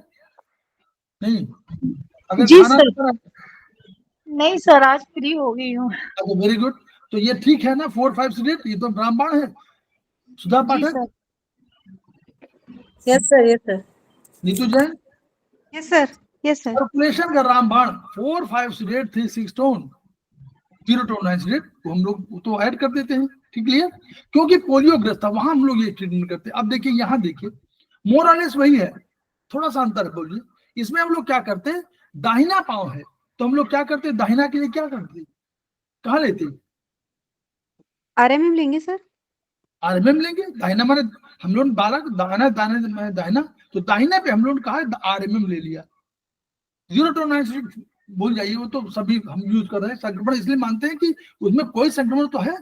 नहीं अगर जी खाना सर। नहीं सर, आज फ्री हो गई हूँ। अच्छा वेरी गुड, तो ये ठीक है ना, 4-5 सीडेड, ये तो रामबाण है। Sudha Pathak, yes sir, yes sir, Neetu Jain, yes sir, yes sir. Population का रामबाण 4-5 सीडेड 3-6 स्टोन 0 to 9 सीडेड, तो हम लोग तो ऐड कर देते हैं। ठीक क्लियर? क्योंकि पोलियोग्रस्त था वहां हम लोग ये ट्रीटमेंट करते हैं। अब देखिए यहाँ देखिए मोरलेस वही है, थोड़ा सा अंतर बोलिए। इसमें हम लोग क्या करते हैं, दाहिना पांव है तो हम लोग क्या करते हैं, दाहिना के लिए क्या करते हैं, कहाँ लेते हैं, आरएमएम लेंगे सर। आरएमएम लेंगे। दाहिना माने हम लोग दाहिना, तो दाहिने पे हम लोग कहा आरएमएम ले लिया। 0 to 9 सीडेड भूल जाइए, वो तो सभी हम यूज कर रहे हैं। संक्रमण इसलिए मानते हैं कि उसमें कोई संक्रमण तो है।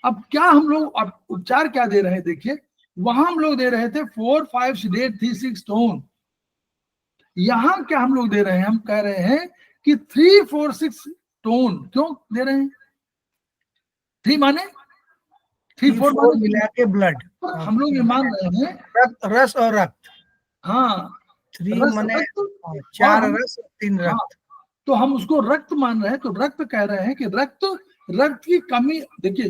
अब क्या हम लोग अब उपचार क्या दे रहे हैं, देखिए वहां हम लोग दे रहे थे 4-5 सीडेड 3-6 स्टोन, यहां क्या हम लोग दे रहे हैं, हम कह रहे हैं कि 3-4-6 स्टोन। क्यों दे रहे हैं, 3 माने 3-4 माने मिला के ब्लड, हम लोग ये मान रहे हैं रस और रक्त। हाँ 3 माने 4 रस 3 रक्त, तो हम उसको रक्त मान रहे हैं। तो रक्त कह रहे हैं कि रक्त की कमी, देखिए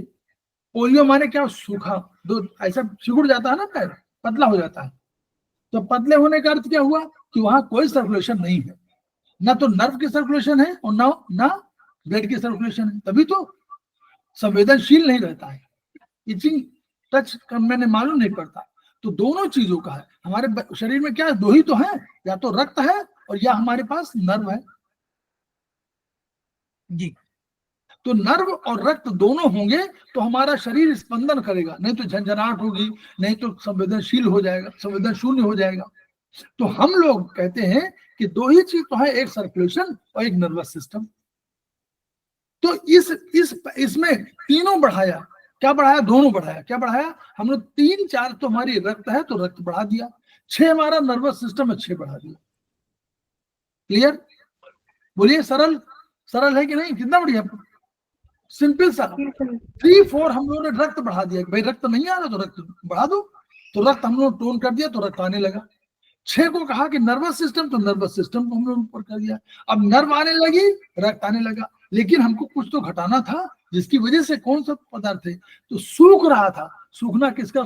पोलियो माने क्या, सूखा, दो ऐसा सिकुड़ जाता है ना, पैर पतला हो जाता है। तो पतले होने का अर्थ क्या हुआ कि वहां कोई सर्कुलेशन नहीं है, ना तो नर्व की सर्कुलेशन है और ना ब्लड की सर्कुलेशन है, तभी तो संवेदनशील नहीं रहता है, इचिंग टच मैंने मालूम नहीं पड़ता। तो दोनों चीजों का है हमारे शरीर में, क्या है, दो ही तो है, या तो रक्त है और या हमारे पास नर्व है जी। तो नर्व और रक्त दोनों होंगे तो हमारा शरीर स्पंदन करेगा, नहीं तो झंझनाहट होगी, नहीं तो संवेदनशील हो जाएगा, संवेदन शून्य हो जाएगा। तो हम लोग कहते हैं कि दो ही चीज तो है, एक सर्कुलेशन और एक नर्वस सिस्टम। तो इसमें तीनों बढ़ाया, क्या बढ़ाया, दोनों बढ़ाया। क्या बढ़ाया हमने, 3-4 तो हमारी रक्त है तो रक्त बढ़ा दिया, 6 हमारा नर्वस सिस्टम है, 6 बढ़ा दिया। क्लियर? बोलिए, सरल सरल है कि नहीं? कितना बढ़िया, सिंपल सा। 3-4 हम लोगों ने रक्त बढ़ा दिया, भाई रक्त नहीं आ रहा तो रक्त बढ़ा दो, तो रक्त हम लोग टोन कर दिया तो रक्त आने लगा। 6 को कहा कि नर्वस सिस्टम, तो नर्वस सिस्टम को हम लोग ऊपर कर दिया, अब नर्व आने लगी, रक्त आने लगा। लेकिन हमको कुछ तो घटाना था, जिसकी वजह से कौन सा पदार्थ है, तो सूख रहा था। सूखना किसका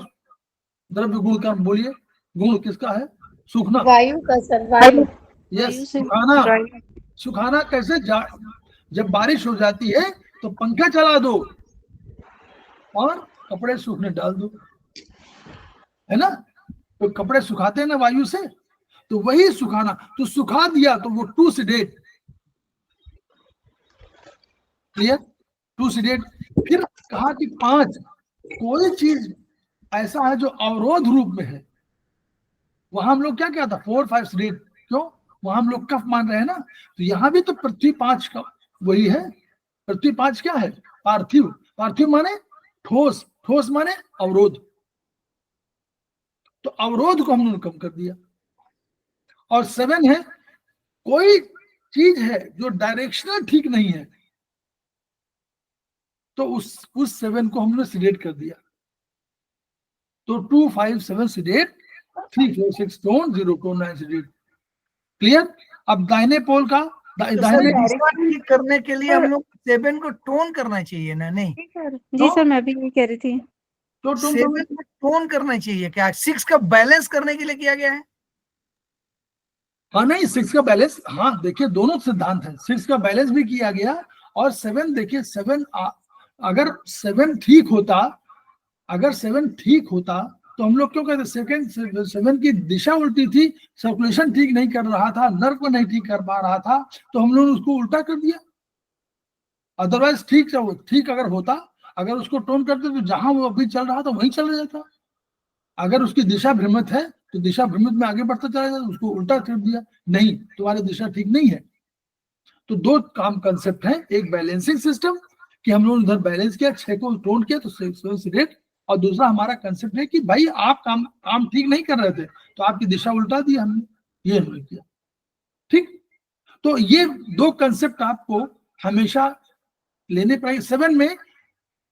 द्रव्य गुण का, बोलिए, गुण किसका है? सूखना, वायु का सर, वायु। यस, सुखाना। सुखाना कैसे? जब बारिश हो जाती है तो पंखा चला दो और कपड़े सूखने डाल दो, है ना? तो कपड़े सुखाते हैं ना वायु से, तो वही सुखाना। तो सुखा दिया तो वो to sedate. Clear? To sedate. फिर कहा कि 5 कोई चीज ऐसा है जो अवरोध रूप में है, वहां हम लोग क्या क्या था, 4-5 सीडेट। क्यों? वहां हम लोग कफ मान रहे हैं ना, तो यहां भी तो पृथ्वी 5 का वही है। पृथ्वी 5 क्या है? पार्थिव। पार्थिव माने ठोस, ठोस माने अवरोध। तो अवरोध को हमने कम कर दिया। और 7 है, कोई चीज है जो डायरेक्शनल ठीक नहीं है, तो उस 7 को हमने सीडेट कर दिया। तो 2, 5, 7 seeded, 3, 4, 6 tone, 0 tone, 9 seeded. Clear? अब दाहिने पोल का दाहिने ठीक करने के लिए हम लोग 7 को टोन करना चाहिए ना? नहीं जी सर, मैं भी यही कह रही थी। तो 7 को टोन करना चाहिए क्या? 6 का बैलेंस करने के लिए किया गया है? हाँ नहीं, 6 का बैलेंस, हाँ देखिए दोनों सिद्धांत है, 6 का बैलेंस भी किया गया। और 7 देखिए, 7 अगर 7 ठीक होता, अगर 7 ठीक होता तो हम लोग क्यों कहते, 7 की दिशा उल्टी थी, सर्कुलेशन ठीक नहीं कर रहा था, नर्व को नहीं ठीक कर पा रहा था, तो हम लोग उसको उल्टा कर दिया। अदरवाइज ठीक अगर होता, अगर उसको टोन करते तो जहां वो अभी चल रहा था वहीं चला जाता। अगर उसकी दिशा भ्रमित है तो दिशा भ्रमित में आगे बढ़ता चला जाता, उसको उल्टा कर दिया, नहीं तुम्हारी दिशा ठीक नहीं है। तो 2 काम कंसेप्ट है, एक बैलेंसिंग सिस्टम कि हम लोग उधर बैलेंस किया, 6 को टोन किया तो 7 सीडेट, और दूसरा हमारा कंसेप्ट है कि भाई आप काम ठीक नहीं कर रहे थे तो आपकी दिशा उल्टा दी हमने, ये हमने किया। ठीक, तो ये 2 कंसेप्ट आपको हमेशा लेने पड़ेंगे। 7 में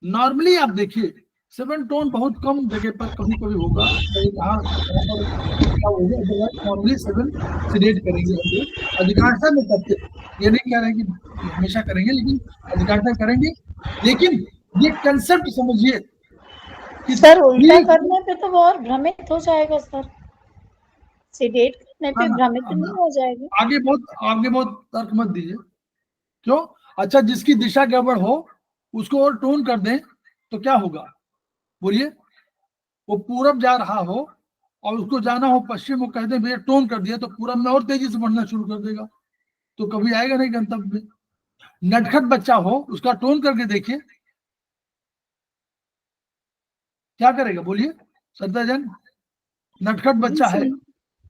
नॉर्मली आप देखिए 7 टोन बहुत कम जगह पर कभी कभी होगा, नॉर्मली 7 सीडेट करेंगे हम लोग अधिकांशतः में करते, ये नहीं कह रहे कि हमेशा करेंगे, लेकिन अधिकांशतः करेंगे। लेकिन ये कंसेप्ट समझिए कि सर उल्टा करने पे तो वो और भ्रमित हो जाएगा सर, सीडेट करने पे भ्रमित नहीं हो जाएगा। आगे बहुत तर्क मत दीजिए। क्यों? अच्छा, जिसकी दिशा गड़बड़ हो उसको और टोन कर दें तो क्या होगा, बोलिए? वो पूरब जा रहा हो और उसको जाना हो पश्चिम, वो कहते हैं भैया टोन कर दिया, तो पूरब में और तेजी से बढ़ना शुरू कर देगा, तो कभी आएगा नहीं गंतव्य में। नटखट बच्चा हो, उसका टोन करके देखिए क्या करेगा, बोलिए सरदाजन? नटखट बच्चा है,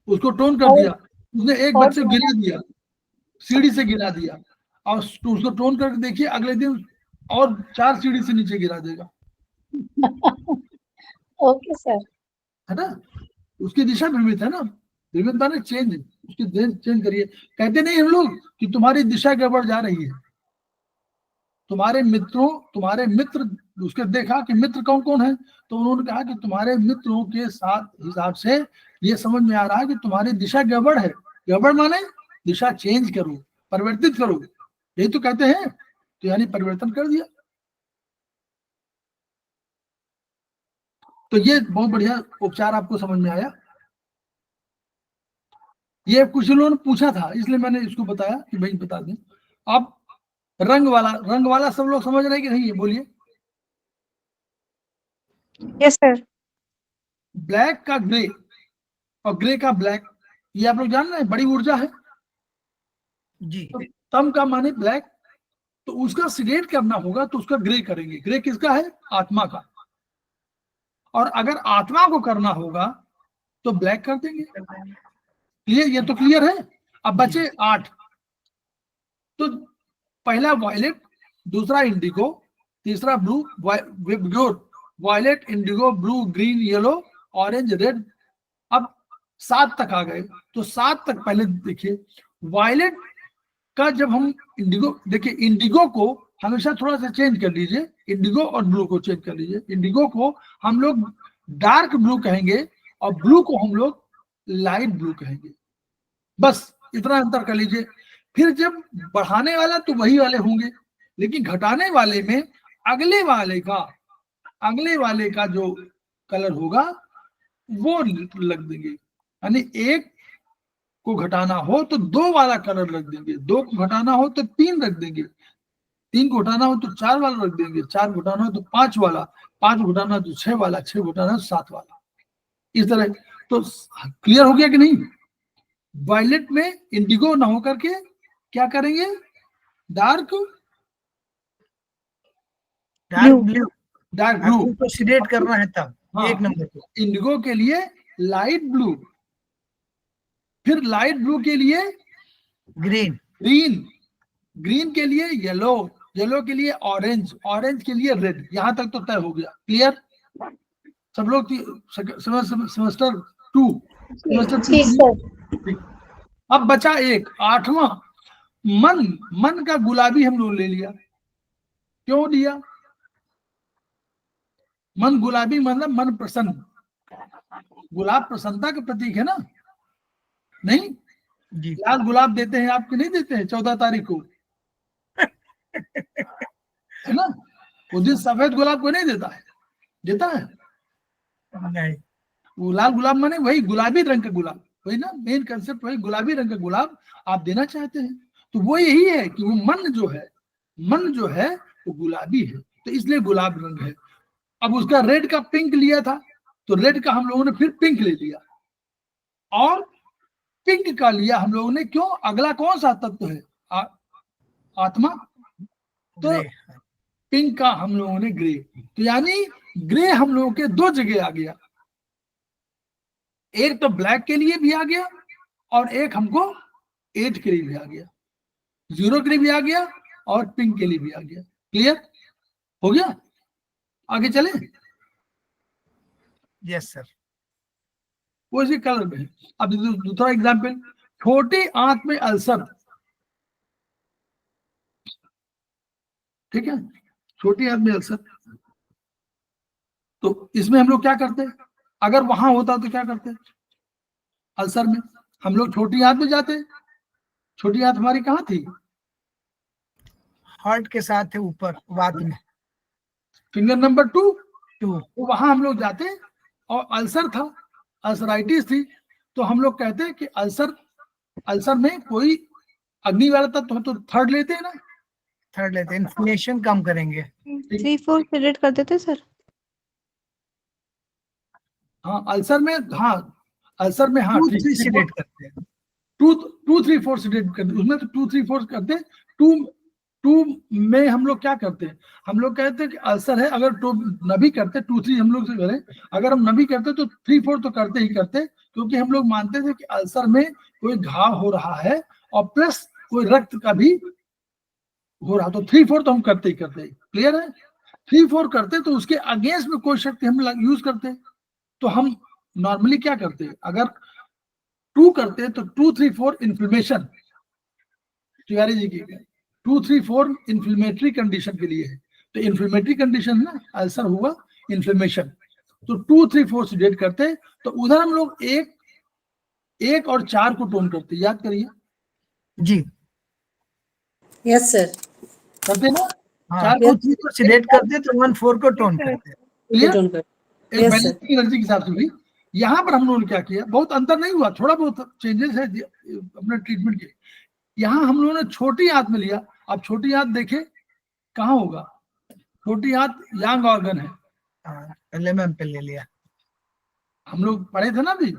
उसको टोन कर दिया, उसने एक बच्चे को गिरा दिया, सीढ़ी से गिरा दिया, और उसको टोन करके देखिए अगले दिन और 4 सीढ़ी से नीचे गिरा देगा। ओके सर, है ना? उसकी दिशा भ्रमित है ना, भ्रमित माने चेंज, उसकी चेंज करिए। कहते नहीं हम लोग कि तुम्हारी दिशा गड़बड़ जा रही है, तुम्हारे मित्र, उसके देखा कि मित्र कौन कौन है, तो उन्होंने कहा कि तुम्हारे मित्रों के साथ हिसाब से ये समझ में आ रहा है कि तुम्हारी दिशा गड़बड़ है। गड़बड़ माने दिशा चेंज करो, परिवर्तित करो, यही तो कहते हैं। तो यानी परिवर्तन कर दिया। तो ये बहुत बढ़िया उपचार आपको समझ में आया। ये कुछ लोगों ने पूछा था इसलिए मैंने इसको बताया कि भाई बता दें। अब रंग वाला सब लोग समझ रहे हैं कि नहीं, बोलिए? Yes sir. ब्लैक का ग्रे और ग्रे का ब्लैक, ये आप लोग जान रहे हैं, बड़ी ऊर्जा है। जी तो तम का माने ब्लैक, तो उसका सिलेक्ट करना होगा तो उसका ग्रे करेंगे। ग्रे किसका है? आत्मा का। और अगर आत्मा को करना होगा तो ब्लैक कर देंगे। क्लियर? ये तो क्लियर है। अब बचे 8। तो पहला वायलेट, दूसरा इंडिगो, तीसरा blue, violet, indigo, blue, green, yellow, orange, red. अब 7 तक आ गए। तो 7 तक पहले देखिए, वायलेट का जब हम इंडिगो, देखिए इंडिगो को हमेशा थोड़ा सा चेंज कर लीजिए, इंडिगो और ब्लू को चेंज कर लीजिए। इंडिगो को हम लोग डार्क ब्लू कहेंगे और ब्लू को हम लोग लाइट ब्लू कहेंगे। बस इतना अंतर कर लीजिए। फिर जब बढ़ाने वाला तो वही वाले होंगे, लेकिन घटाने वाले में अगले वाले का जो कलर होगा वो लग देंगे। यानी एक को घटाना हो तो 2 वाला कलर रख देंगे, 2 को घटाना हो तो 3 रख देंगे, 3 को घटाना हो तो 4 वाला रख देंगे, 4 को घटाना हो तो 5 वाला, 5 को घटाना हो तो 6 वाला, 6 को घटाना हो तो 7 वाला। इस तरह। तो क्लियर हो गया कि नहीं? वायलेट में इंडिगो ना होकर के क्या करेंगे? डार्क ब्लू डार्क ब्लू को सिलेक्ट करना है तब। हाँ, 1 नंबर को इंडिगो के लिए लाइट ब्लू, फिर लाइट ब्लू के लिए ग्रीन, ग्रीन के लिए येलो, येलो के लिए ऑरेंज, ऑरेंज के लिए रेड। यहां तक तो तय हो गया। क्लियर? सब लोग सेमेस्टर 2 ठीक सर। अब बचा एक 8वां, मन का गुलाबी हम लोग ले लिया। क्यों लिया? मन गुलाबी मतलब मन प्रसन्न, गुलाब प्रसन्नता का प्रतीक है ना? नहीं? जी लाल गुलाब देते हैं आपके, नहीं देते हैं 14 तारीख को, है ना? उस दिन सफेद गुलाब को नहीं देता है, देता है? नहीं, वो लाल गुलाब माने वही गुलाबी रंग का गुलाब, वही ना मेन कंसेप्ट, वही गुलाबी रंग का गुलाब आप देना चाहते हैं। तो वो यही है कि वो मन जो है वो गुलाबी है, तो इसलिए गुलाब रंग है। अब उसका रेड का पिंक लिया था, तो रेड का हम लोगों ने फिर पिंक ले लिया, और पिंक का लिया हम लोगों ने। क्यों? अगला कौन सा तत्व है? आत्मा। तो ग्रे। पिंक का हम लोगों ने ग्रे। तो यानी ग्रे हम लोगों के 2 जगह आ गया, एक तो ब्लैक के लिए भी आ गया और एक हमको 8 के लिए भी आ गया, 0 के लिए भी आ गया और पिंक के लिए भी आ गया। क्लियर हो गया? आगे चले? Yes sir. वो इसी कलर में है। अब दूसरा एग्जाम्पल, छोटी आंत में अल्सर। ठीक है, छोटी आंत में अल्सर। तो इसमें हम लोग क्या करते हैं? अगर वहां होता तो क्या करते? अल्सर में हम लोग छोटी आंत में जाते। छोटी आंत हमारी कहाँ थी? हार्ट के साथ है ऊपर वात में, फिंगर नंबर 2। 2। तो वहां हम लोग जाते और अल्सर था, अल्सराइटिस थी, तो हम लोग कहते हैं कि अल्सर में कोई अग्नि वाला तत्व हो तो थर्ड लेते हैं ना, थर्ड लेते हैं, इन्फ्लेमेशन कम करेंगे। 3-4 सिलेक्ट कर देते सर। हाँ अल्सर में, हाँ अल्सर में, हाँ 2-3 सिलेक्ट करते हैं। 2-3-4 सिलेक्ट करते, उसमें तो 2-3-4 करते हैं। 2 में हम लोग क्या करते हैं? हम लोग कहते हैं कि अल्सर है, अगर 2 न भी करते, 2-3 हम लोग से करें, अगर हम न भी करते तो 3-4 तो करते ही करते, क्योंकि हम लोग मानते थे कि अल्सर में कोई घाव हो रहा है और प्लस कोई रक्त का भी हो रहा, तो 3-4 तो हम करते ही करते। क्लियर है? 3-4 करते तो उसके अगेंस्ट में कोई शक्ति हम यूज करते। तो हम नॉर्मली क्या करते हैं? अगर 2 करते तो 2-3-4 इन्फ्लेमेशन, तिवारी जी की 2-3-4 इन्फ्लेमेटरी कंडीशन के लिए है। तो इन्फ्लेमेटरी कंडीशन ना, अल्सर हुआ, इन्फ्लेमेशन, तो 2-3-4 से डेट करते। तो उधर हम लोग 1 और 4 को टोन करते, याद करिए जी यस सर। करते ना। हाँ, 4 2-3 को सिलेक्ट करते तो 1-4 को टोन करते हैं। क्लियर? टोन कर। एक Yes, बैलेंसिंग एनर्जी के हिसाब से भी। यहाँ पर हम लोगों ने क्या किया, बहुत अंतर नहीं हुआ, थोड़ा बहुत चेंजेस है अपने ट्रीटमेंट के। यहाँ हम लोगों ने छोटी आंत में लिया। अब छोटी आंत देखे कहाँ होगा? छोटी आंत यांग ऑर्गन है, LMM पे ले लिया। हम लोग पढ़े थे ना अभी,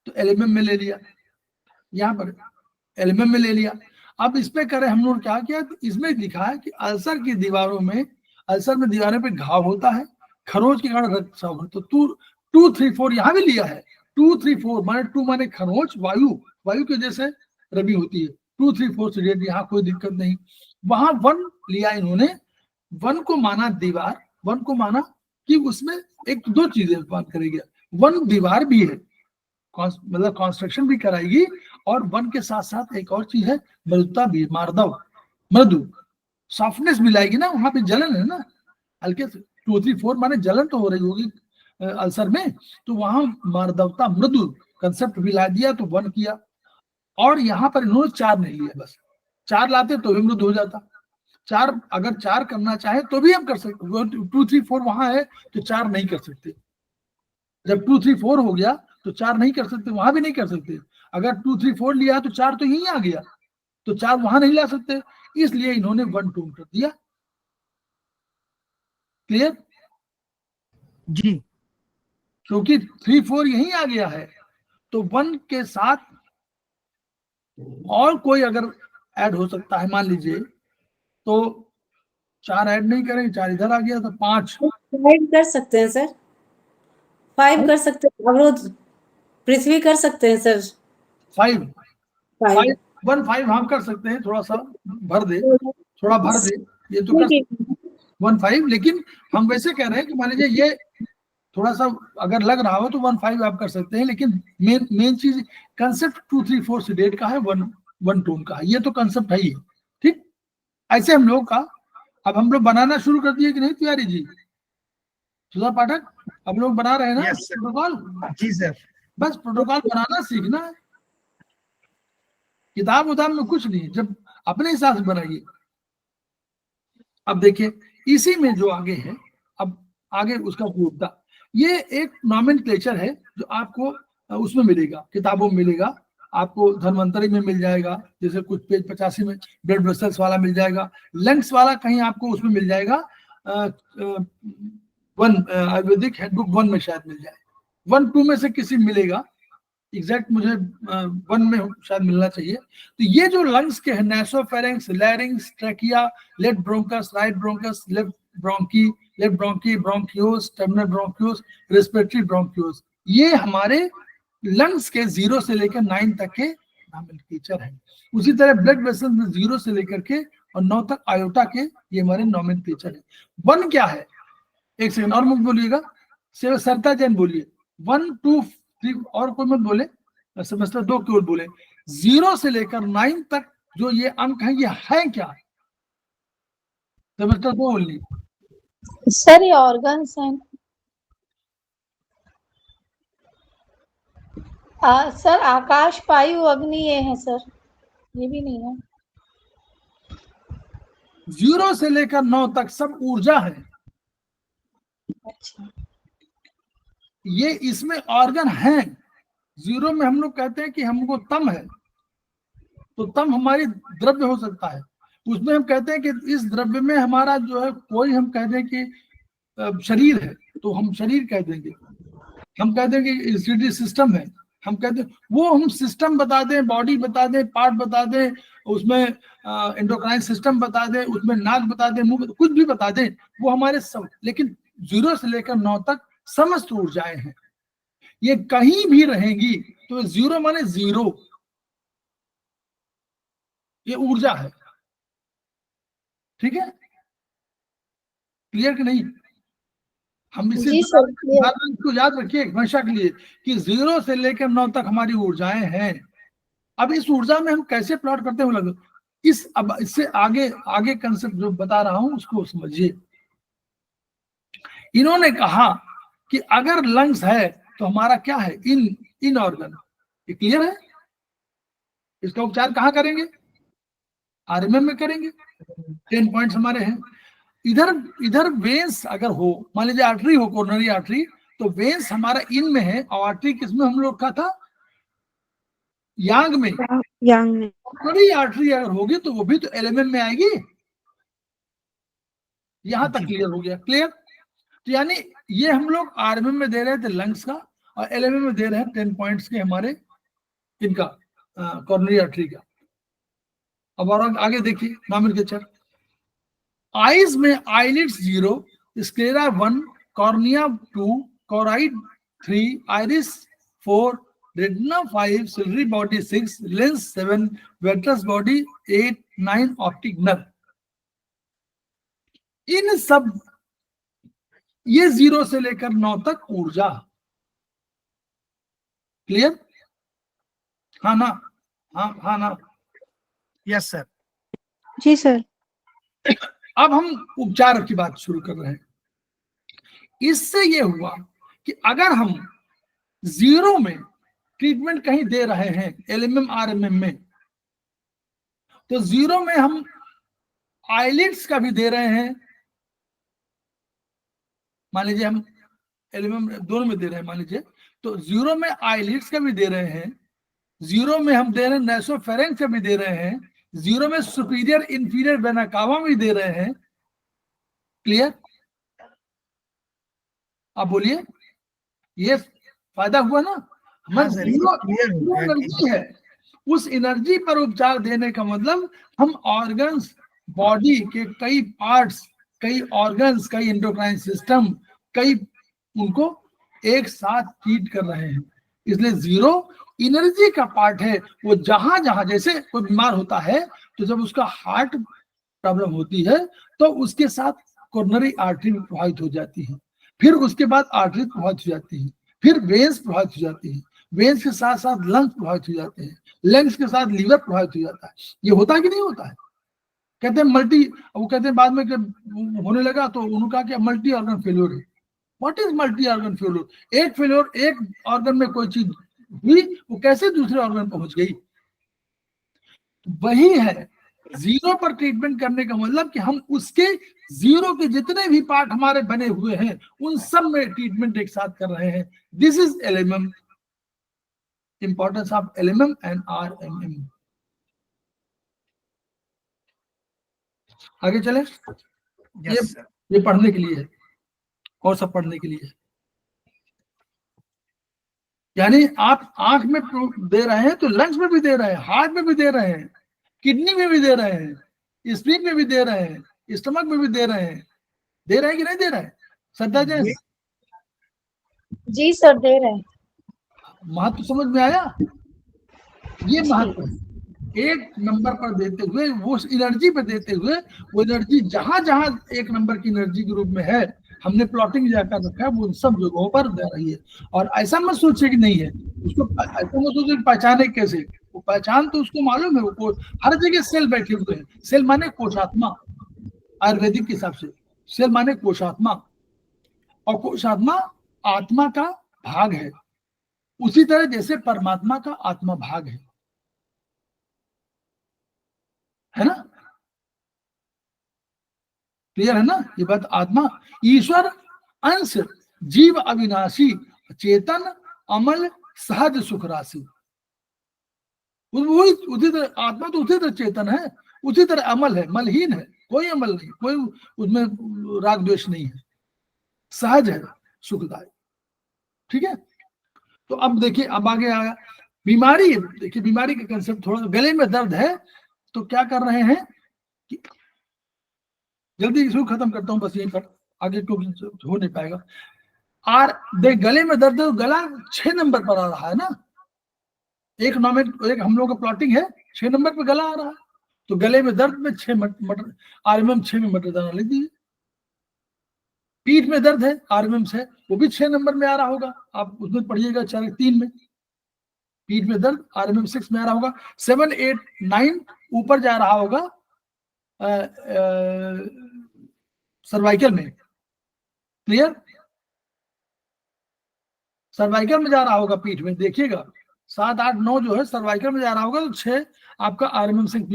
तो LMM में ले लिया, यहाँ पर LMM में ले लिया। अब इस पे करें हम लोग क्या किया, तो इसमें लिखा है कि अल्सर की दीवारों में, अल्सर में दीवारों पे घाव होता है, खरोच के कारण रक्तस्राव है। तो 2, 3, 4 यहाँ भी लिया है। 2, 3, 4 माने 2 माने खरोच, वायु की वजह से रबी होती है। 2, 3, 4 से रेट, यहाँ कोई दिक्कत नहीं। वहां 1 लिया इन्होंने, 1 को माना दीवार, 1 को माना कि उसमें एक 2 चीजें बात करेगी। 1 दीवार भी है, मतलब कंस्ट्रक्शन भी कराएगी, और 1 के साथ साथ एक और चीज है, मृदुता भी, मार्दव, मृदु, सॉफ्टनेस भी लाएगी ना, वहां पे जलन है ना हल्के से। 2, 3, 4 माने जलन तो हो रही होगी अल्सर में, तो वहां मार्दवता, मृदु कंसेप्ट भी ला दिया, तो 1 किया। और यहाँ पर इन्होंने 4 नहीं लिया, बस 4 लाते तो भी मृदु हो जाता। 4 अगर 4 करना चाहे तो भी हम कर सकते। 2, 3, 4 वहां है तो 4 नहीं कर सकते। जब 2, 3, 4 हो गया तो 4 नहीं कर सकते, वहां भी नहीं कर सकते। अगर 2, 3, 4 लिया तो 4 तो यहीं आ गया, तो 4 वहां नहीं ला सकते, इसलिए इन्होंने 1, 2 कर दिया। क्लियर जी। क्योंकि 3, 4 यहीं आ गया है, तो 1 के साथ और कोई अगर ऐड हो सकता है, मान लीजिए, तो 4 ऐड नहीं करेंगे, 4 इधर आ गया, तो 5 5 कर सकते हैं सर, 5 कर सकते हैं, अवरोध पृथ्वी कर सकते हैं सर। 5 5 1, 5 हम कर सकते हैं, थोड़ा सा भर दे, थोड़ा भर दे, ये तो कर 1, 5। लेकिन हम वैसे कह रहे हैं कि मान लीजिए ये थोड़ा सा अगर लग रहा हो तो 1, 5 आप कर सकते हैं, लेकिन मेन चीज कंसेप्ट 2, 3, 4 से डेट का है, 1 टोन का है, ये तो कंसेप्ट है ही। ठीक, ऐसे हम लोग का अब हम लोग बनाना शुरू कर दिए कि नहीं तिवारी जी, सुधा पाठक, अब लोग बना रहे हैं ना प्रोटोकॉल? जी सर। बस प्रोटोकॉल बनाना सीखना है, किताब उताब में कुछ नहीं, जब अपने हिसाब से बनाइए। अब देखिए इसी में जो आगे है, अब आगे उसका उपयोगिता, ये एक नॉमेनक्लेचर है जो आपको उसमें मिलेगा, किताबों में मिलेगा, आपको धन्वंतरी में मिल जाएगा, जैसे कुछ पेज 85 में ब्लड वेसल्स वाला मिल जाएगा, लंग्स वाला कहीं आपको उसमें मिल जाएगा, 1 आयुर्वेदिक हैंडबुक 1 में शायद मिल जाए, 1, 2 में से किसी मिलेगा, एग्जैक्ट मुझे 1 में शायद मिलना चाहिए। तो ये जो लंग्स के हैं, nasopharynx, larynx, trachea, left bronchus, right bronchus, left bronchi, bronchioles, terminal bronchioles, respiratory bronchioles, ये हमारे लंग्स के 0 से लेकर 9 तक के नॉमेनक्लेचर है। उसी तरह ब्लड वेसल में 0 से लेकर के और 9 तक आयोटा के, ये हमारे नॉमेनक्लेचर है। 1 क्या है, एक सेकंड और मुझे बोलिएगा, सरता जैन बोलिए, 1, 2, 3 और कोई मत बोले, सेमेस्टर 2 केवल बोले। 0 से लेकर 9 तक जो ये अंक है, ये है क्या? सेमेस्टर 2 बोलिए सर। ये ऑर्गन्स हैं सर। आकाश, वायु, अग्नि ये है सर, ये भी नहीं है। 0 से लेकर 9 तक सब ऊर्जा है। अच्छा, ये इसमें ऑर्गन है। 0 में हम लोग कहते हैं कि हमको तम है, तो तम हमारी द्रव्य हो सकता है, उसमें हम कहते हैं कि इस द्रव्य में हमारा जो है, कोई हम कह दें कि शरीर है तो हम शरीर कह देंगे, हम कह दें कि सिस्टम है, हम कहते हैं वो हम सिस्टम बता दें, बॉडी बता दें, पार्ट बता दें, उसमें एंडोक्राइन सिस्टम बता दें, उसमें नाक बता दें, मुंह, कुछ भी बता दें, वो हमारे सब। लेकिन 0 से लेकर 9 तक समस्त ऊर्जाएं हैं, ये कहीं भी रहेंगी, तो 0 माने 0, ये ऊर्जा है। ठीक है, क्लियर कि नहीं? हम इसे इसको याद रखिए हमेशा के लिए कि 0 से लेकर 9 तक हमारी ऊर्जाएं हैं। अब इस ऊर्जा में हम कैसे प्लॉट करते हैं लग, अब इससे आगे कंसेप्ट जो बता रहा हूं उसको समझिए। इन्होंने कहा कि अगर लंग्स है तो हमारा क्या है, इन ऑर्गन। ये क्लियर है? इसका उपचार कहाँ करेंगे? आरएमएम में करेंगे। 10 पॉइंट्स हमारे हैं। इधर वेन्स अगर हो, मान लीजिए आर्टरी हो, कोरोनरी आर्टरी, तो वेन्स हमारा इन में है, और आर्टरी किसमें हम लोग का था, यांग में। कोरोनरी आर्टरी अगर होगी तो वो भी तो एलएमएम में आएगी। यहां तक क्लियर हो गया? क्लियर? तो यानी ये हम लोग आरएमएम में दे रहे थे लंग्स का, और एलएमएम में दे रहे हैं 10 पॉइंट्स के हमारे इनका कॉर्नरी आर्टरी का। अब और आगे देखिए नॉमेनक्लेचर। आईज में eyelids 0, sclera 1, cornea 2, choroid 3, iris 4, retina 5, ciliary body 6, lens 7, vitreous body 8, 9, optic nerve. इन सब ये 0 से लेकर 9 तक ऊर्जा। क्लियर? हाँ ना? हाँ ना? Yes sir. जी सर। अब हम उपचार की बात शुरू कर रहे हैं। इससे ये हुआ कि अगर हम 0 में ट्रीटमेंट कहीं दे रहे हैं एलएमएम आरएमएम में, तो 0 में हम आईलिड्स का भी दे रहे हैं, मान लीजिए हम एलएमएम दोनों में दे रहे हैं मान लीजिए, तो 0 में आईलिड्स का भी दे रहे हैं, 0 में हम दे रहे हैं नासोफेरेंक्स का भी दे रहे हैं, 0 में सुपीरियर इंफीरियर वेना कावा भी दे रहे हैं। क्लियर? आप बोलिए, ये फायदा हुआ ना? हाँ सर, ये clear हो गया। एनर्जी है, उस एनर्जी पर उपचार देने का मतलब हम ऑर्गन्स, बॉडी के कई पार्ट्स, कई ऑर्गन्स, कई एंडोक्राइन सिस्टम, कई उनको एक साथ ट्रीट कर रहे हैं। इसलिए 0 एनर्जी का पार्ट है। वो जहां जहां, जैसे कोई बीमार होता है तो जब उसका हार्ट प्रॉब्लम होती है तो उसके साथ कोरोनरी आर्टरी प्रभावित हो जाती है, फिर उसके बाद आर्टरी प्रभावित हो जाती है, फिर वेन्स प्रभावित हो जाती है, वेन्स के साथ साथ लंग्स प्रभावित हो जाते हैं, लंग्स के साथ लीवर प्रभावित हो जाता है। ये होता है कि नहीं होता है? कहते हैं मल्टी, वो कहते हैं बाद में होने लगा तो उन्होंने कहा कि मल्टी ऑर्गन फेल्योर है। What is multi organ failure? एक फेल्योर, एक ऑर्गन में कोई चीज हुई, वो कैसे दूसरे ऑर्गन पहुंच गई? वही है 0 पर ट्रीटमेंट करने का मतलब कि हम उसके 0 के जितने भी पार्ट हमारे बने हुए हैं उन सब में ट्रीटमेंट एक साथ कर रहे हैं। This is LMM, importance of LMM and RMM. आगे चले। Yes sir. ये पढ़ने के लिए है और सब पढ़ने के लिए है। यानी आप आंख में दे रहे हैं तो लंग्स में भी दे रहे हैं, हार्ट में भी दे रहे हैं, किडनी में भी दे रहे हैं, स्प्लीन में भी दे रहे हैं, स्टमक में भी दे रहे हैं। दे रहे हैं कि नहीं दे रहे हैं? श्रद्धा जैन? जी सर, दे रहे हैं। महत्व समझ में आया? ये महत्व है। एक नंबर पर देते हुए, वो एनर्जी पे देते हुए, वो एनर्जी जहां जहां एक नंबर की एनर्जी के रूप में है, हमने प्लॉटिंग जाकर रखा है, वो उन सब जगहों पर दे रही है। और ऐसा मत सोचे कि नहीं है, उसको ऐसा मत सोचे कि पहचाने कैसे, वो पहचान तो उसको मालूम है। वो हर जगह सेल बैठे हुए हैं। सेल माने कोशात्मा, आयुर्वेदिक के हिसाब से सेल माने कोशात्मा, और कोशात्मा आत्मा का भाग है, उसी तरह जैसे परमात्मा का आत्मा भाग है ना? क्लियर है ना ये बात? आत्मा ईश्वर अंश, जीव अविनाशी, चेतन अमल, सहज सुख राशि। वही उसी तरह आत्मा तो उसी तरह चेतन है, उसी तरह अमल है, मलहीन है, कोई अमल नहीं, कोई उसमें राग द्वेष नहीं है, सहज है, सुखदायक। ठीक है? तो अब देखिए, अब आगे आया बीमारी। देखिए बीमारी का कंसेप्ट थोड़ा, गले में दर्द है तो क्या कर रहे हैं कि जल्दी इसको खत्म करता हूं बस यहीं पर, आगे क्योंकि हो नहीं पाएगा। देख गले में दर्द है तो गला 6 नंबर पर आ रहा है ना, एक हम लोग का प्लॉटिंग है 6 नंबर पे गला आ रहा है, तो गले में दर्द में 6 मटर आरएमएम 6 में मटर दाना लिख दीजिए। पीठ में दर्द है आरएमएम से, वो भी 6 नंबर में आ रहा होगा, आप उसमें पढ़िएगा 4-3 में। पीठ में दर्द आरएमएम 6 में आ रहा होगा, 7, 8, 9 ऊपर जा रहा होगा सर्वाइकल में। क्लियर? सर्वाइकल में जा रहा होगा पीठ में, देखिएगा 7, 8, 9 जो है सर्वाइकल में जा रहा होगा, तो 6 आपका आरएमएम 6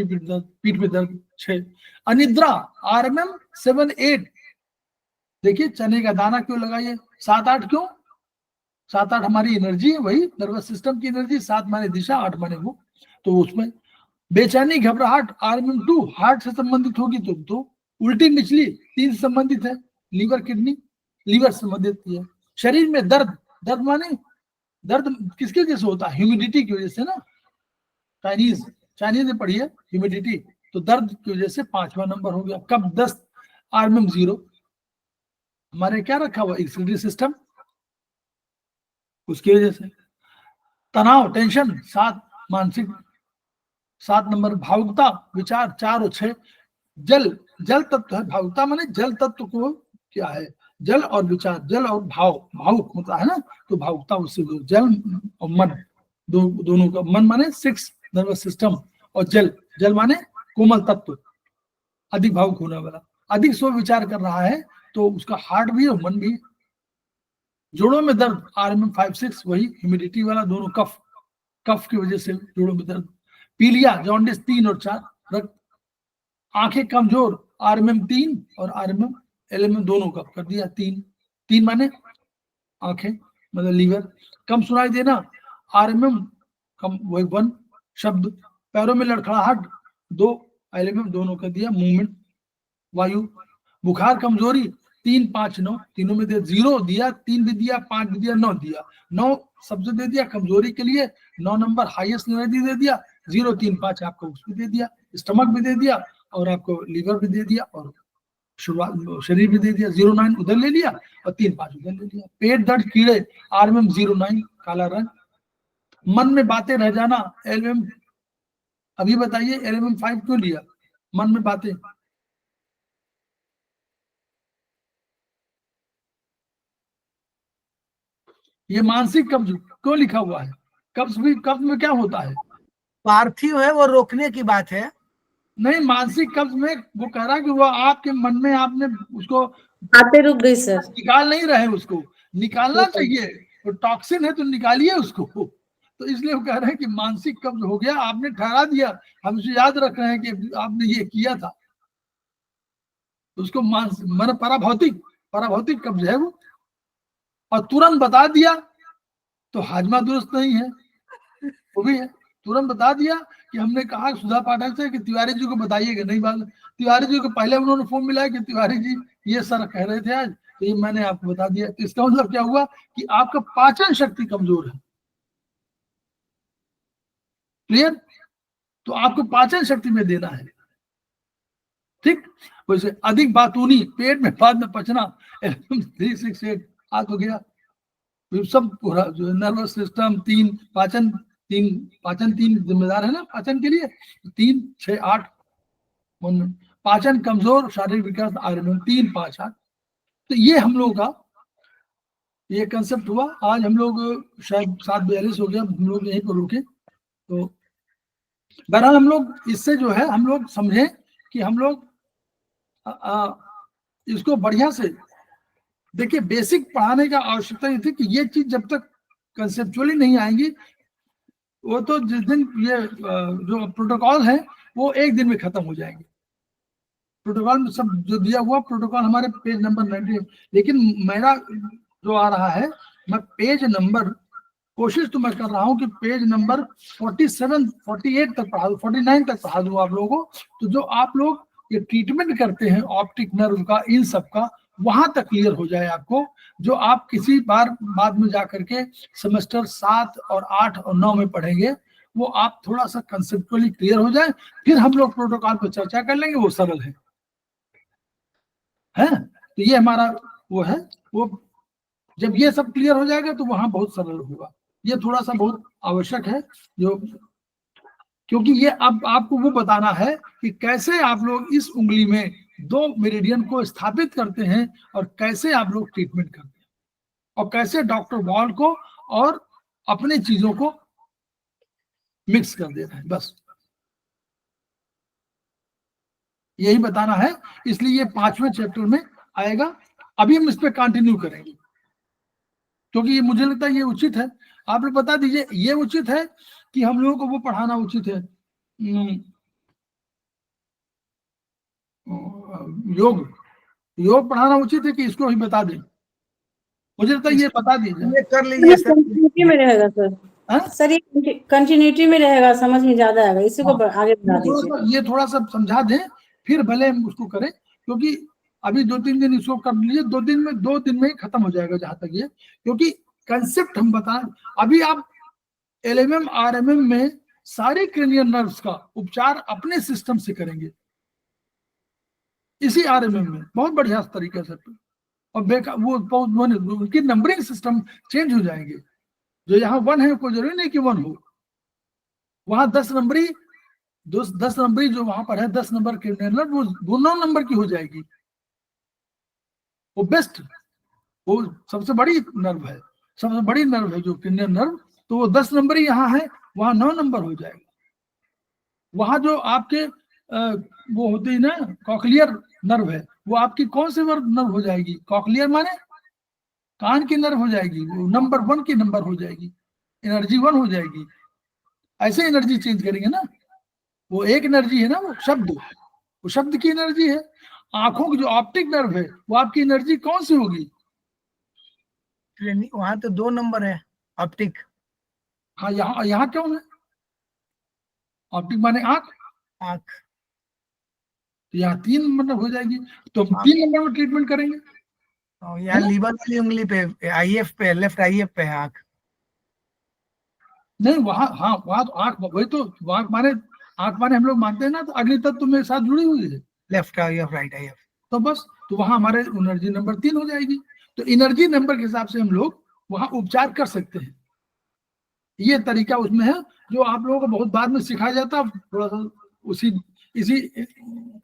पीठ में दर्द 6। अनिद्रा आरएमएम 7, 8। देखिए चने का दाना क्यों लगाइए, 7, 8 क्यों? 7, 8 हमारी एनर्जी है, वही नर्वस सिस्टम की एनर्जी। 7 माने दिशा, 8 माने वो, तो उसमें बेचैनी घबराहट आरएमएम 2 हार्ट से संबंधित होगी तो उल्टी निचली 3 से संबंधित है, लीवर किडनी। लीवर से मदद देती है। शरीर में दर्द, दर्द माने दर्द किसकी वजह से होता है? ह्यूमिडिटी की वजह से ना। चाइनीज में पढ़िए ह्यूमिडिटी, तो दर्द की वजह से 5वां नंबर हो गया। कब? दस्त, RMM 0। हमारे क्या रखा हुआ? एक्सिलरी सिस्टम, उसकी वजह से। तनाव, टेंशन 7, मानसिक 7 नंबर। भावुकता, विचार 4 और 6। जल तत्व है। भावुकता माने जल तत्व को क्या है? जल और विचार, जल और भावुक होता है ना, तो भावुकता उससे जल और मन दोनों का। मन माने 6 नर्वस सिस्टम, और जल माने कोमल तत्व, अधिक भावुक होने वाला। अधिक सोच विचार कर रहा है तो उसका हार्ट भी और मन भी। जोड़ों में दर्द, RMM 5-6, वही ह्यूमिडिटी वाला, दोनों कफ की वजह से जोड़ों में दर्द। पीलिया, जॉन्डिस 3 और 4, रक्त। आंखें कमजोर, RMM 3 और RMM LMM दोनों का कर दिया 3 माने आंखें मतलब लीवर। कम सुनाई देना, RMM कम, वही 1 शब्द। पैरों में लड़खड़ाहट 2, LMM दोनों कर दिया मूवमेंट, वायु। बुखार, कमजोरी 3, 5, 9 तीनों में दे 0 दिया, 3 भी दिया, 5 भी दिया, 9 दिया। 9 सबसे दे दिया कमजोरी के लिए, 9 नंबर हाईएस्ट एनर्जी दे दिया। 0, 3, 5 आपको उसमें दे दिया, स्टमक भी दे दिया और आपको लीवर भी दे दिया और शुरुआत शरीर भी दे दिया। 0, 9 उधर ले लिया और 3, 5 उधर ले लिया। पेट दर्द, कीड़े, RMM 0, 9 काला रंग। मन में बातें रह जाना, LMM, अभी बताइए LMM 5 क्यों लिया? मन में बातें, ये मानसिक कब्ज क्यों लिखा हुआ है? कब्ज में क्या होता है? पार्थिव है, वो रोकने की बात है। नहीं, मानसिक कब्ज में वो कह रहा है कि वो आपके मन में आपने उसको आते रुक गई सर। निकाल नहीं रहे, उसको निकालना चाहिए, तो टॉक्सिन है तो निकालिए उसको। तो इसलिए वो कह रहे हैं कि मानसिक कब्ज हो गया, आपने ठहरा दिया, हम उसे याद रख रहे हैं कि आपने ये किया था, उसको मन पराभौतिक कब्ज है वो। और तुरंत बता दिया तो हाजमा दुरुस्त नहीं है, वो भी है। तुरंत बता दिया कि हमने कहा सुधा पाठक से कि तिवारी जी को बताइएगा, नहीं बात। तिवारी जी को पहले उन्होंने फोन मिलाया कि तिवारी जी ये सर कह रहे थे आज, तो ये मैंने आपको बता दिया। तो इसका मतलब क्या हुआ कि आपका पाचन शक्ति कमजोर है। क्लियर? तो आपको पाचन शक्ति में देना है, ठीक। वैसे अधिक बातूनी, पेट में बाद में पचना, 368 आ तो गया सब पूरा जो नर्वस सिस्टम। 3 पाचन 3 जिम्मेदार है ना पाचन के लिए, 3, 6, 8 पाचन कमजोर, शारीरिक विकास RMM 3, 5, 8। तो ये हम लोग का ये कंसेप्ट हुआ। आज हम लोग शायद 7:42 हो गया, हम लोग यहीं पर रुके। तो बहरहाल हम लोग इससे जो है हम लोग समझे कि हम लोग इसको बढ़िया से देखिए। बेसिक पढ़ाने का आवश्यकता ये थी कि ये चीज जब तक कंसेप्चुअली नहीं आएंगी, वो तो जिस दिन ये जो प्रोटोकॉल है वो एक दिन में खत्म हो जाएंगे। प्रोटोकॉल में सब जो दिया हुआ प्रोटोकॉल हमारे पेज नंबर 90, लेकिन मेरा जो आ रहा है, मैं पेज नंबर कोशिश तो मैं कर रहा हूँ कि पेज नंबर 47, 48 तक पढ़ा दूँ, 49 तक पढ़ा दूँ आप लोगों को। तो जो आप लोग ये ट्रीटमेंट करते हैं ऑप्टिक नर्व का, इन सब का, वहां तक क्लियर हो जाए आपको, जो आप किसी बार बाद में जाकर के सेमेस्टर 7 और 8 और 9 में पढ़ेंगे, वो आप थोड़ा सा कंसेप्चुअली क्लियर हो जाए, फिर हम लोग प्रोटोकॉल पर चर्चा कर लेंगे, वो सरल है। तो ये हमारा वो है, वो जब ये सब क्लियर हो जाएगा तो वहां बहुत सरल होगा। ये थोड़ा सा बहुत आवश्यक है, जो क्योंकि ये अब आपको वो बताना है कि कैसे आप लोग इस उंगली में 2 मेरिडियन को स्थापित करते हैं और कैसे आप लोग ट्रीटमेंट करते हैं और कैसे डॉक्टर वॉल को और अपने चीजों को मिक्स कर देते हैं। बस यही बताना है, इसलिए ये 5वें चैप्टर में आएगा। अभी हम इस पे कंटिन्यू करेंगे क्योंकि ये मुझे लगता है ये उचित है। आप लोग बता दीजिए, ये उचित है कि हम लोगों को वो पढ़ाना उचित है, योग पढ़ाना उचित है कि इसको ही बता दें? मुझे लगता है ये बता दीजिए। ये कर लीजिए सर। कंटिन्यूटी में रहेगा सर। सर ये कंटिन्यूटी में रहेगा, समझ में ज्यादा आएगा, इसी को आगे बढ़ा दीजिए। ये थोड़ा सा समझा दें, फिर भले हम उसको करें, क्योंकि अभी 2-3 दिन इसको कर लीजिए, 2 दिन में ही खत्म हो जाएगा जहां तक ये, क्योंकि कंसेप्ट हम बताएं। अभी आप LMM RMM में सारे क्रेनियल नर्व्स का उपचार अपने सिस्टम से करेंगे, इसी RMM में बहुत बढ़िया तरीके से, और उनकी नंबरिंग सिस्टम चेंज हो जाएंगे। जो यहाँ 1 है कोई जरूरी नहीं कि 1 हो, वहां 10 नंबरी जो वहां पर है 10 नंबर क्रेनियल नर्व, वो 9 नंबर की हो जाएगी। वो बेस्ट, वो सबसे बड़ी नर्व है, सबसे बड़ी नर्व है जो क्रेनियल नर्व, तो वो 10 नंबर ही यहाँ है, वहां 9 नंबर हो जाएगा। वहां जो आपके वो होती है ना कॉकलियर नर्व है, वो आपकी कौन सी नर्व हो जाएगी? कॉकलियर माने कान की नर्व हो जाएगी, वो नंबर 1 की नंबर हो जाएगी, एनर्जी 1 हो जाएगी। ऐसे एनर्जी चेंज करेंगे ना, वो एक एनर्जी है ना, वो शब्द की एनर्जी है। आंखों की जो ऑप्टिक नर्व है, वो आपकी एनर्जी कौन सी होगी? वहां तो 2 नंबर है ऑप्टिक। हाँ, यहाँ क्यों है? ऑप्टिक माने आंख, तो यहाँ 3 मतलब हो जाएगी, तो हम 3 नंबर में ट्रीटमेंट करेंगे। यहाँ लीवर वाली उंगली पे, IF पे, लेफ्ट IF पे है आंख। नहीं वहां, हाँ वहां तो आंख, वही तो आंख माने हम लोग मानते हैं ना, तो अगली तत्व में साथ जुड़ी हुई है, लेफ्ट IF राइट IF, तो बस, तो वहां हमारे एनर्जी नंबर 3 हो जाएगी। तो एनर्जी नंबर के हिसाब से हम लोग वहां उपचार कर सकते हैं। ये तरीका उसमें है, जो आप लोगों को बहुत बाद में सिखाया जाता है, थोड़ा सा इसी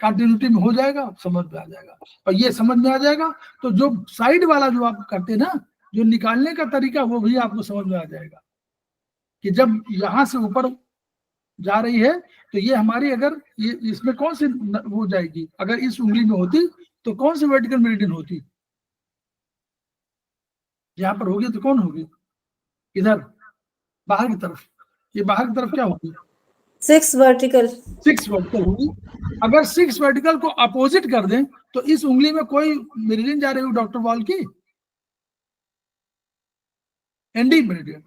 कंटिन्यूटी में हो जाएगा, समझ में आ जाएगा। और ये समझ में आ जाएगा तो जो साइड वाला जो आप करते हैं ना, जो निकालने का तरीका, वो भी आपको समझ में आ जाएगा कि जब यहां से ऊपर जा रही है तो ये हमारी, अगर ये इसमें कौन सी हो जाएगी, अगर इस उंगली में होती तो कौन सी वर्टिकल मेरिडियन होती? यहाँ पर होगी तो कौन होगी? इधर बाहर की तरफ, ये बाहर की तरफ क्या होगी? 6 वर्टिकल होगी। अगर 6 वर्टिकल को अपोजिट कर दें तो इस उंगली में कोई मेरिडियन जा रही हो डॉक्टर वॉल की? एंडी मेरिडियन,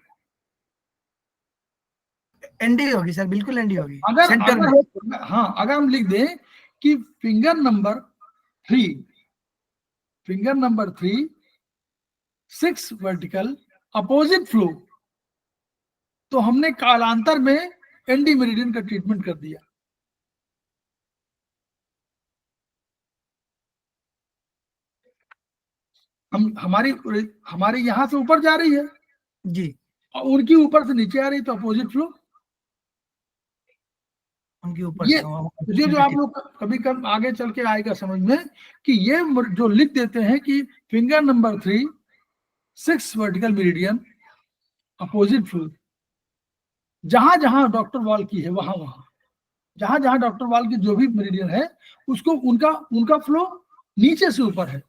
एंडी होगी सर, बिल्कुल एंडी होगी। अगर हम लिख दें कि finger number 3 6 vertical opposite flow, तो हमने कालांतर में एंडी मेरिडियन का ट्रीटमेंट कर दिया। हमारी यहां से ऊपर जा रही है जी, और उनकी ऊपर से नीचे आ रही, तो अपोजिट फ्लो उनके ऊपर ये जो आप लोग कभी आगे चल के आएगा समझ में, कि ये जो लिख देते हैं कि finger number 3 6 vertical meridian opposite flow, जहां जहां डॉक्टर वॉल की है, वहां जहां डॉक्टर वॉल की जो भी मेरिडियन है, उसको उनका फ्लो नीचे से ऊपर है।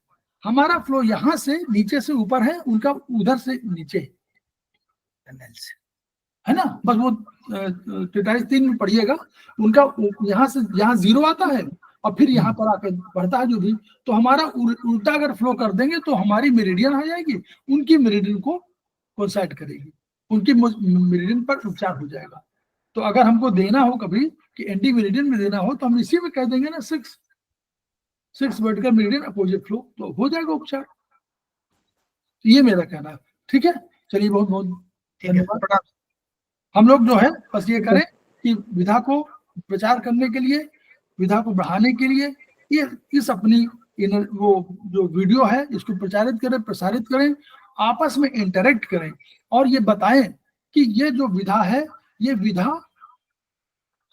हमारा फ्लो यहां से नीचे से ऊपर है, उनका उधर से नीचे है ना। बस वो 43 में पढ़िएगा, उनका यहाँ से यहाँ 0 आता है और फिर यहाँ पर आकर बढ़ता है जो भी, तो हमारा उल्टा अगर फ्लो कर देंगे तो हमारी मेरिडियन आ जाएगी, उनकी मेरिडियन को कोइंसाइड करेगी, उनकी मेरिडियन पर उपचार हो जाएगा। तो अगर हमको देना हो कभी कि एंटी मेरिडियन में देना हो, तो हम इसी में कह देंगे ना 6 वर्टिकल मेरिडियन अपोजिट फ्लो, तो हो जाएगा उपचार। ये मेरा कहना है, ठीक है। चलिए, बहुत बहुत धन्यवाद। हम लोग जो है बस ये करें कि विधा को प्रचार करने के लिए, विधा को बढ़ाने के लिए, ये इस अपनी वो जो वीडियो है इसको प्रचारित करें, प्रसारित करें, आपस में इंटरेक्ट करें और ये बताएं कि ये जो विधा है, ये विधा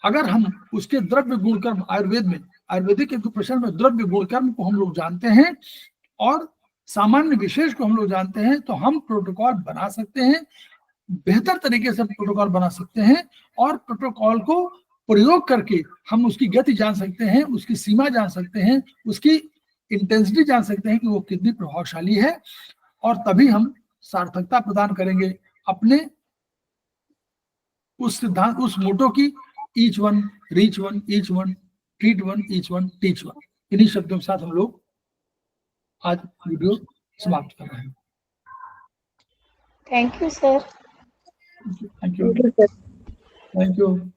अगर हम उसके द्रव्य गुणकर्म, आयुर्वेदिक एक्यूप्रेशर में द्रव्य गुणकर्म को हम लोग जानते हैं और सामान्य विशेष को हम लोग जानते हैं, तो हम प्रोटोकॉल बना सकते हैं, बेहतर तरीके से प्रोटोकॉल बना सकते हैं और प्रोटोकॉल को प्रयोग करके हम उसकी गति जान सकते हैं, उसकी सीमा जान सकते हैं, उसकी इंटेंसिटी जान सकते हैं कि वो कितनी प्रभावशाली है, और तभी हम सार्थकता प्रदान करेंगे अपने उस सिद्धांत, उस मोटो की, each one reach one, each one treat one, each one teach one. इन्हीं शब्दों के साथ हम लोग आज वीडियो समाप्त कर रहे हैं। Thank you sir. Thank you.